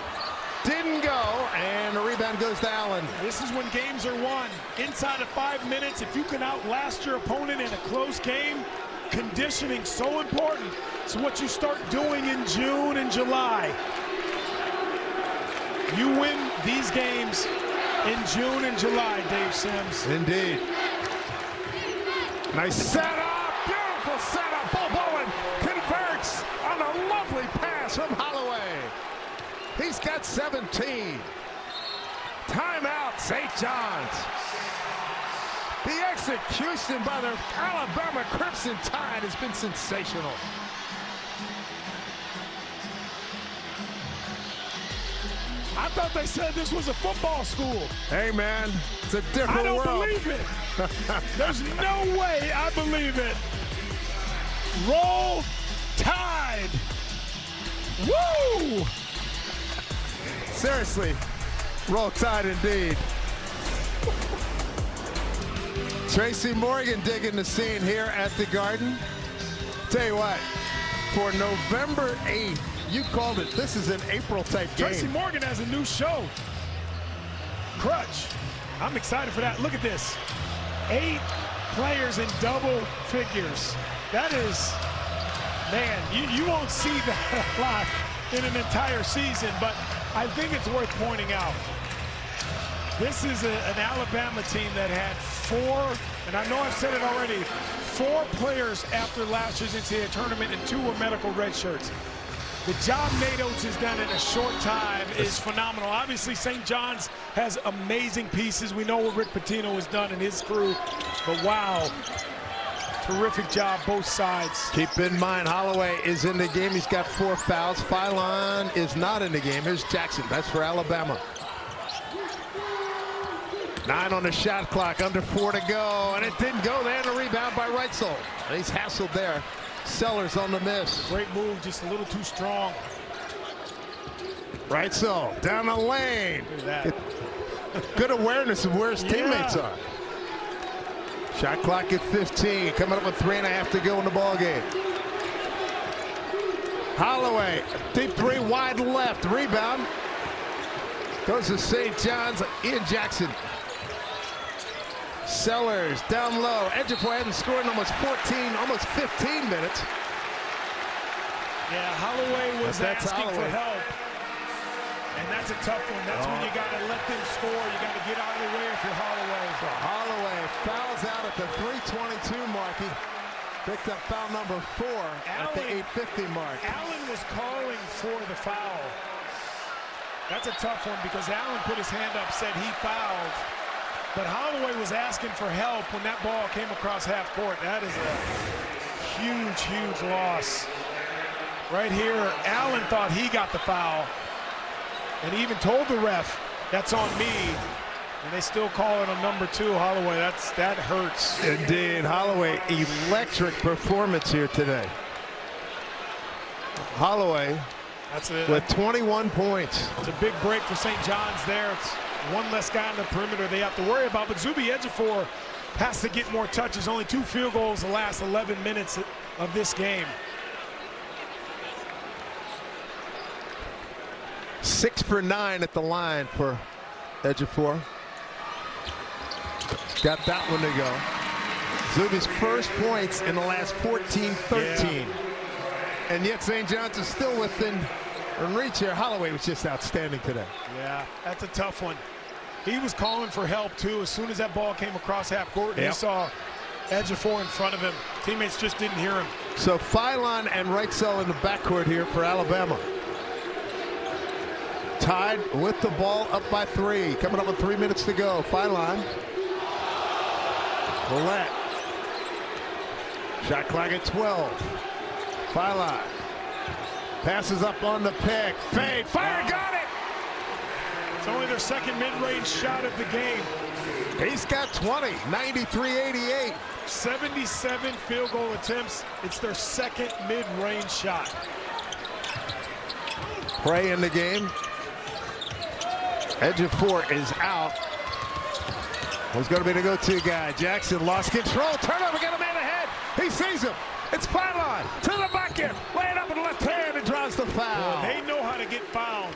Didn't go, and the rebound goes to Allen. This is when games are won. Inside of 5 minutes, if you can outlast your opponent in a close game, conditioning so important. So what you start doing in June and July. You win these games in June and July, Dave Sims. Indeed. Nice setup, beautiful setup. Bowen converts on a lovely pass from Holloway. He's got 17. Timeout, St. John's. The execution by the Alabama Crimson Tide has been sensational. I thought they said this was a football school. Hey, man, it's a different I don't world. believe it. There's no way I believe it. Roll Tide. Woo! Seriously, roll tide indeed. Tracy Morgan digging the scene here at the Garden. Tell you what, for November 8th, you called it. This is an April type game. Tracy Morgan has a new show. Crutch. I'm excited for that. Look at this. 8 players in double figures. That is, man, you won't see that a lot in an entire season, but I think it's worth pointing out. This is an Alabama team that had 4, and I know I've said it already, 4 players after last year's NCAA tournament and 2 were medical red shirts. The job Nate Oates has done in a short time is phenomenal. Obviously, St. John's has amazing pieces. We know what Rick Pitino has done and his crew, but wow, terrific job, both sides. Keep in mind, Holloway is in the game. He's got 4 fouls. Philon is not in the game. Here's Jackson. That's for Alabama. 9 on the shot clock, under 4 to go, and it didn't go there. And a rebound by Reitzel. He's hassled there. Sellers on the miss. Great move, just a little too strong. Reitzel down the lane. Look at that. Good awareness of where his teammates are. Shot clock at 15, coming up with 3.5 to go in the ball game. Holloway, deep 3, wide left, rebound. Goes to St. John's, Ian Jackson. Sellers down low. Ejiofor hadn't scored in almost 14, almost 15 minutes. Yeah, Holloway was asking Holloway for help. And that's a tough one. That's when you got to let them score. You got to get out of the way if you're Holloway. So Holloway fouls out at the 3:22 mark. He picked up foul number 4 at the 8:50 mark. Allen was calling for the foul. That's a tough one because Allen put his hand up, said he fouled. But Holloway was asking for help when that ball came across half court. That is a huge, huge loss. Right here, Allen thought he got the foul. And he even told the ref, that's on me. And they still call it on number 2, Holloway. That hurts. Indeed, Holloway, electric performance here today. Holloway with 21 points. It's a big break for St. John's there. It's one less guy on the perimeter they have to worry about. But Zuby Ejiofor has to get more touches. Only 2 field goals the last 11 minutes of this game. 6 for 9 at the line for Ejiofor. Got that one to go. Zuby's first points in the last 14-13. Yeah. And yet St. John's is still within reach here. Holloway was just outstanding today. Yeah, that's a tough one. He was calling for help too as soon as that ball came across half court. He saw Ejiofor in front of him. Teammates just didn't hear him. So Philon and Reitzel in the backcourt here for Alabama. Tied with the ball, up by 3. Coming up with 3 minutes to go. Philon. Willett. Shot clock at 12. Philon. Passes up on the pick. Fade. Fire. Got it. It's only their second mid-range shot of the game. He's got 20. 93-88. 77 field goal attempts. It's their second mid-range shot. Prey in the game. Ejiofor is out. Who's going to be the go-to guy? Jackson lost control. Turnover, got a man ahead. He sees him. It's Philon to the bucket. Lay it up with the left hand and draws the foul. Well, they know how to get fouled.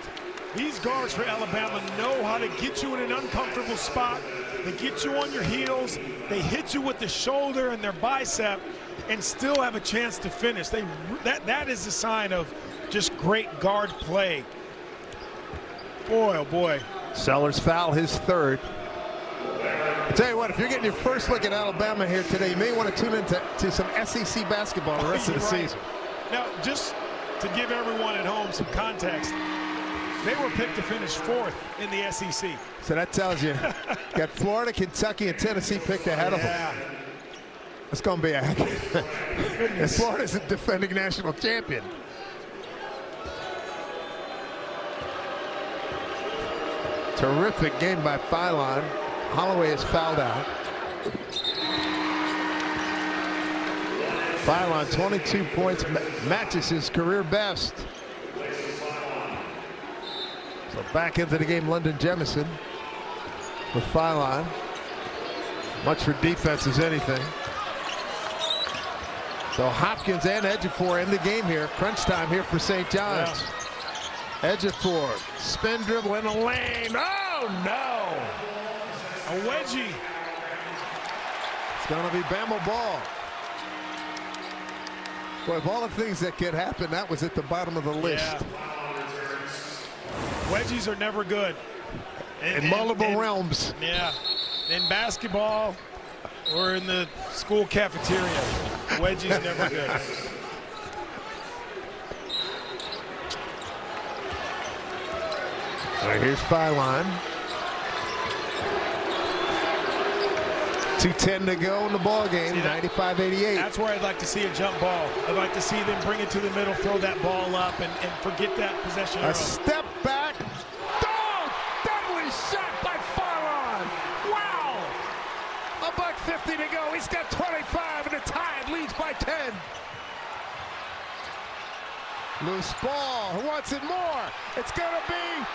These guards for Alabama know how to get you in an uncomfortable spot. They get you on your heels. They hit you with the shoulder and their bicep and still have a chance to finish. That is a sign of just great guard play. Boy, oh boy. Sellers foul, his 3rd. I'll tell you what, if you're getting your first look at Alabama here today, you may want to tune into some SEC basketball the rest of the season. Now, just to give everyone at home some context, they were picked to finish 4th in the SEC. So that tells you, got Florida, Kentucky, and Tennessee picked ahead of them. It's going to be a heck. And Florida's a defending national champion. Terrific game by Phylon. Holloway is fouled out. Phylon, 22 points, matches his career best. So back into the game, London Jemison with Phylon. Much for defense as anything. So Hopkins and Ejiofor in the game here. Crunch time here for St. John's. Yeah. Ejiofor, spin dribble in the lane. Oh no! A wedgie. It's going to be Bama ball. Boy, of all the things that could happen, that was at the bottom of the list. Yeah. Wedgies are never good. In multiple realms. Yeah. In basketball or in the school cafeteria. Wedgies never good. All right, here's Phylon. 2:10 to go in the ball game. 95-88. That's where I'd like to see a jump ball. I'd like to see them bring it to the middle, throw that ball up, and forget that possession. A step back. Oh, deadly shot by Phylon. Wow. $1:50 to go. He's got 25, and the Tide leads by 10. Loose ball. Who wants it more? It's going to be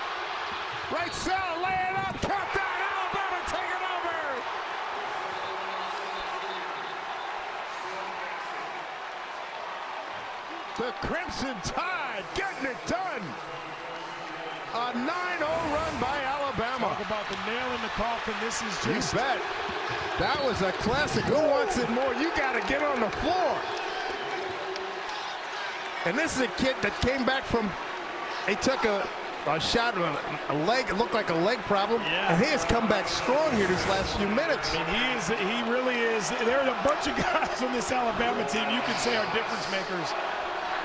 right cell. Lay it up. Count that. Alabama taking over. The Crimson Tide getting it done. A 9-0 run by Alabama. Talk about the nail in the coffin. This is just... You bet. That was a classic. Who wants it more? You got to get on the floor. And this is a kid that came back from, he took a shot of a leg, it looked like a leg problem, and he has come back strong here these last few minutes. I mean, he really is. There are a bunch of guys on this Alabama team you could say are difference makers.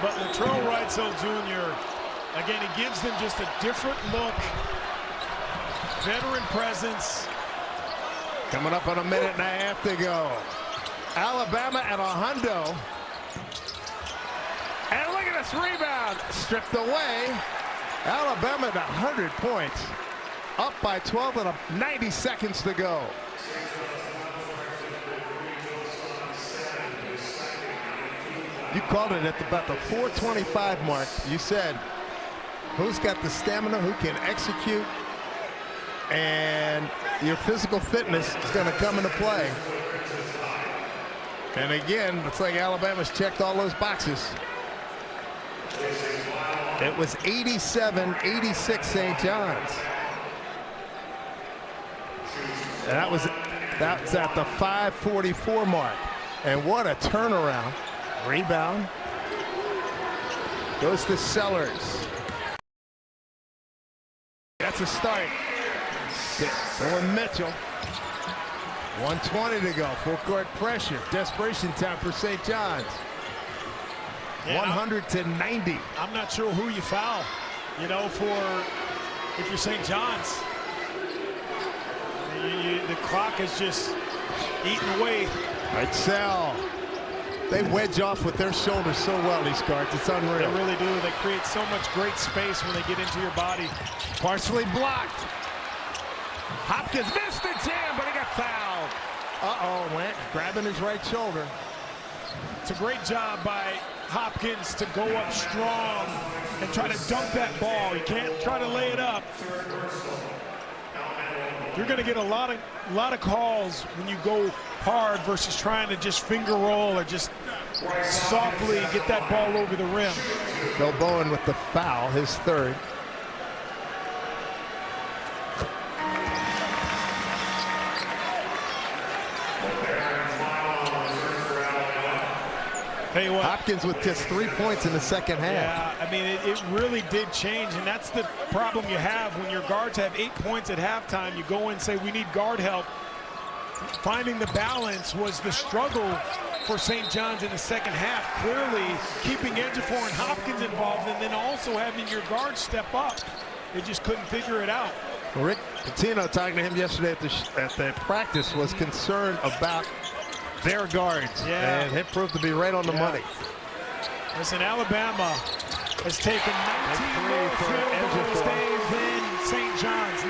But Latrell Wrightsell Jr., again, he gives them just a different look, veteran presence. Coming up on a minute and a half to go. Alabama at a hundo. And look at this rebound, stripped away. Alabama at 100 points, up by 12 and 90 seconds to go. You called it at about the 4:25 mark. You said, who's got the stamina, who can execute, and your physical fitness is going to come into play. And again, looks like Alabama's checked all those boxes. It was 87-86 St. John's. And that's at the 5:44 mark. And what a turnaround. Rebound. Goes to Sellers. That's a start. Owen Mitchell. 1:20 to go. Full court pressure. Desperation time for St. John's. 100-90. I'm not sure who you foul, you know, if you're St. John's. The clock is just eating away. Right, Sal. They wedge off with their shoulders so well, these guards. It's unreal. They really do. They create so much great space when they get into your body. Partially blocked. Hopkins missed the jam, but he got fouled. Uh-oh, went grabbing his right shoulder. It's a great job by Hopkins to go up strong and try to dunk that ball. You can't try to lay it up. You're going to get a lot of calls when you go hard versus trying to just finger roll or just softly get that ball over the rim. Bill Bowen with the foul, his third. Tell you what, Hopkins with just 3 points in the second half. Yeah, I mean, it really did change, and that's the problem you have when your guards have 8 points at halftime. You go and say, we need guard help. Finding the balance was the struggle for St. John's in the second half. Clearly keeping Ejiofor and Hopkins involved, and then also having your guards step up. They just couldn't figure it out. Rick Pitino, talking to him yesterday at the practice, was concerned about their guards, and it proved to be right on the money. Listen, Alabama has taken 19 more field goals, Dave, than St. John's.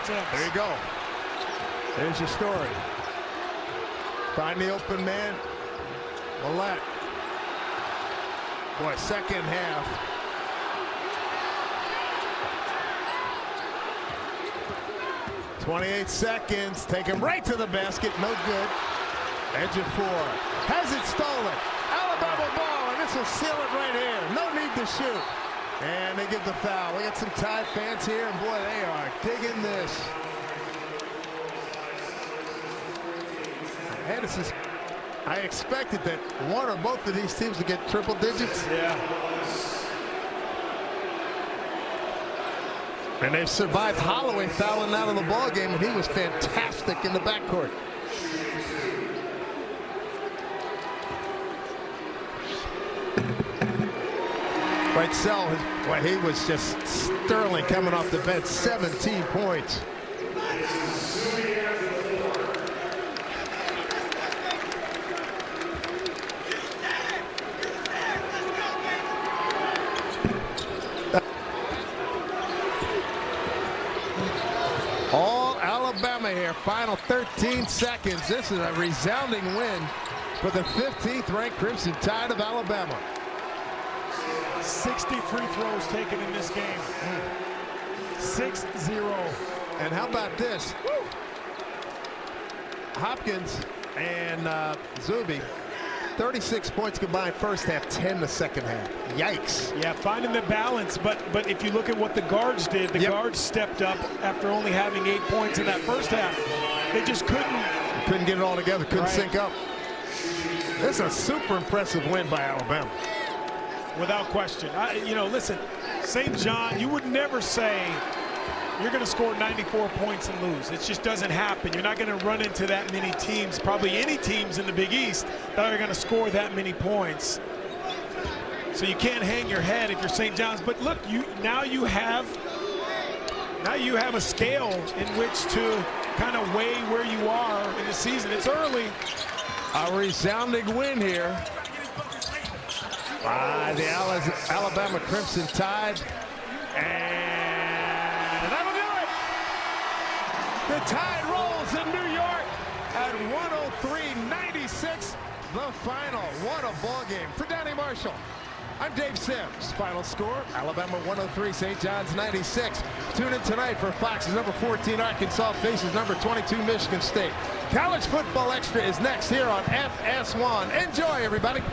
attempts. There you go. There's your story. Find the open man. Millette. Boy, second half. .28 seconds. Take him right to the basket. No good. Edge of 4. Has it stolen. Alabama ball, and this will seal it right here. No need to shoot. And they give the foul. We got some Tide fans here, and boy, they are digging this. And this is, I expected that one or both of these teams to get triple digits. Yeah. And they've survived Holloway fouling out of the ball game, and he was fantastic in the backcourt. Right, Sell, well, he was just sterling coming off the bench. 17 points. All Alabama here. Final 13 seconds. This is a resounding win for the 15th ranked Crimson Tide of Alabama. 60 free throws taken in this game. 6-0. And how about this? Woo! Hopkins and Zuby, 36 points combined first half, 10 the second half. Yikes. Yeah, finding the balance, but if you look at what the guards did, the guards stepped up after only having 8 points in that first half. They just couldn't get it all together, couldn't sync up. This is a super impressive win by Alabama. Without question. You know, listen, St. John, you would never say you're going to score 94 points and lose. It just doesn't happen. You're not going to run into that many teams, probably any teams in the Big East, that are going to score that many points. So you can't hang your head if you're St. John's. But look, now you have a scale in which to kind of weigh where you are in the season. It's early. A resounding win here by the Alabama Crimson Tide. And that'll do it. The Tide rolls in New York at 103-96. The final. What a ball game for Danny Marshall. I'm Dave Sims. Final score, Alabama 103, St. John's 96. Tune in tonight for Fox's number 14 Arkansas faces number 22 Michigan State. College Football Extra is next here on FS1. Enjoy, everybody.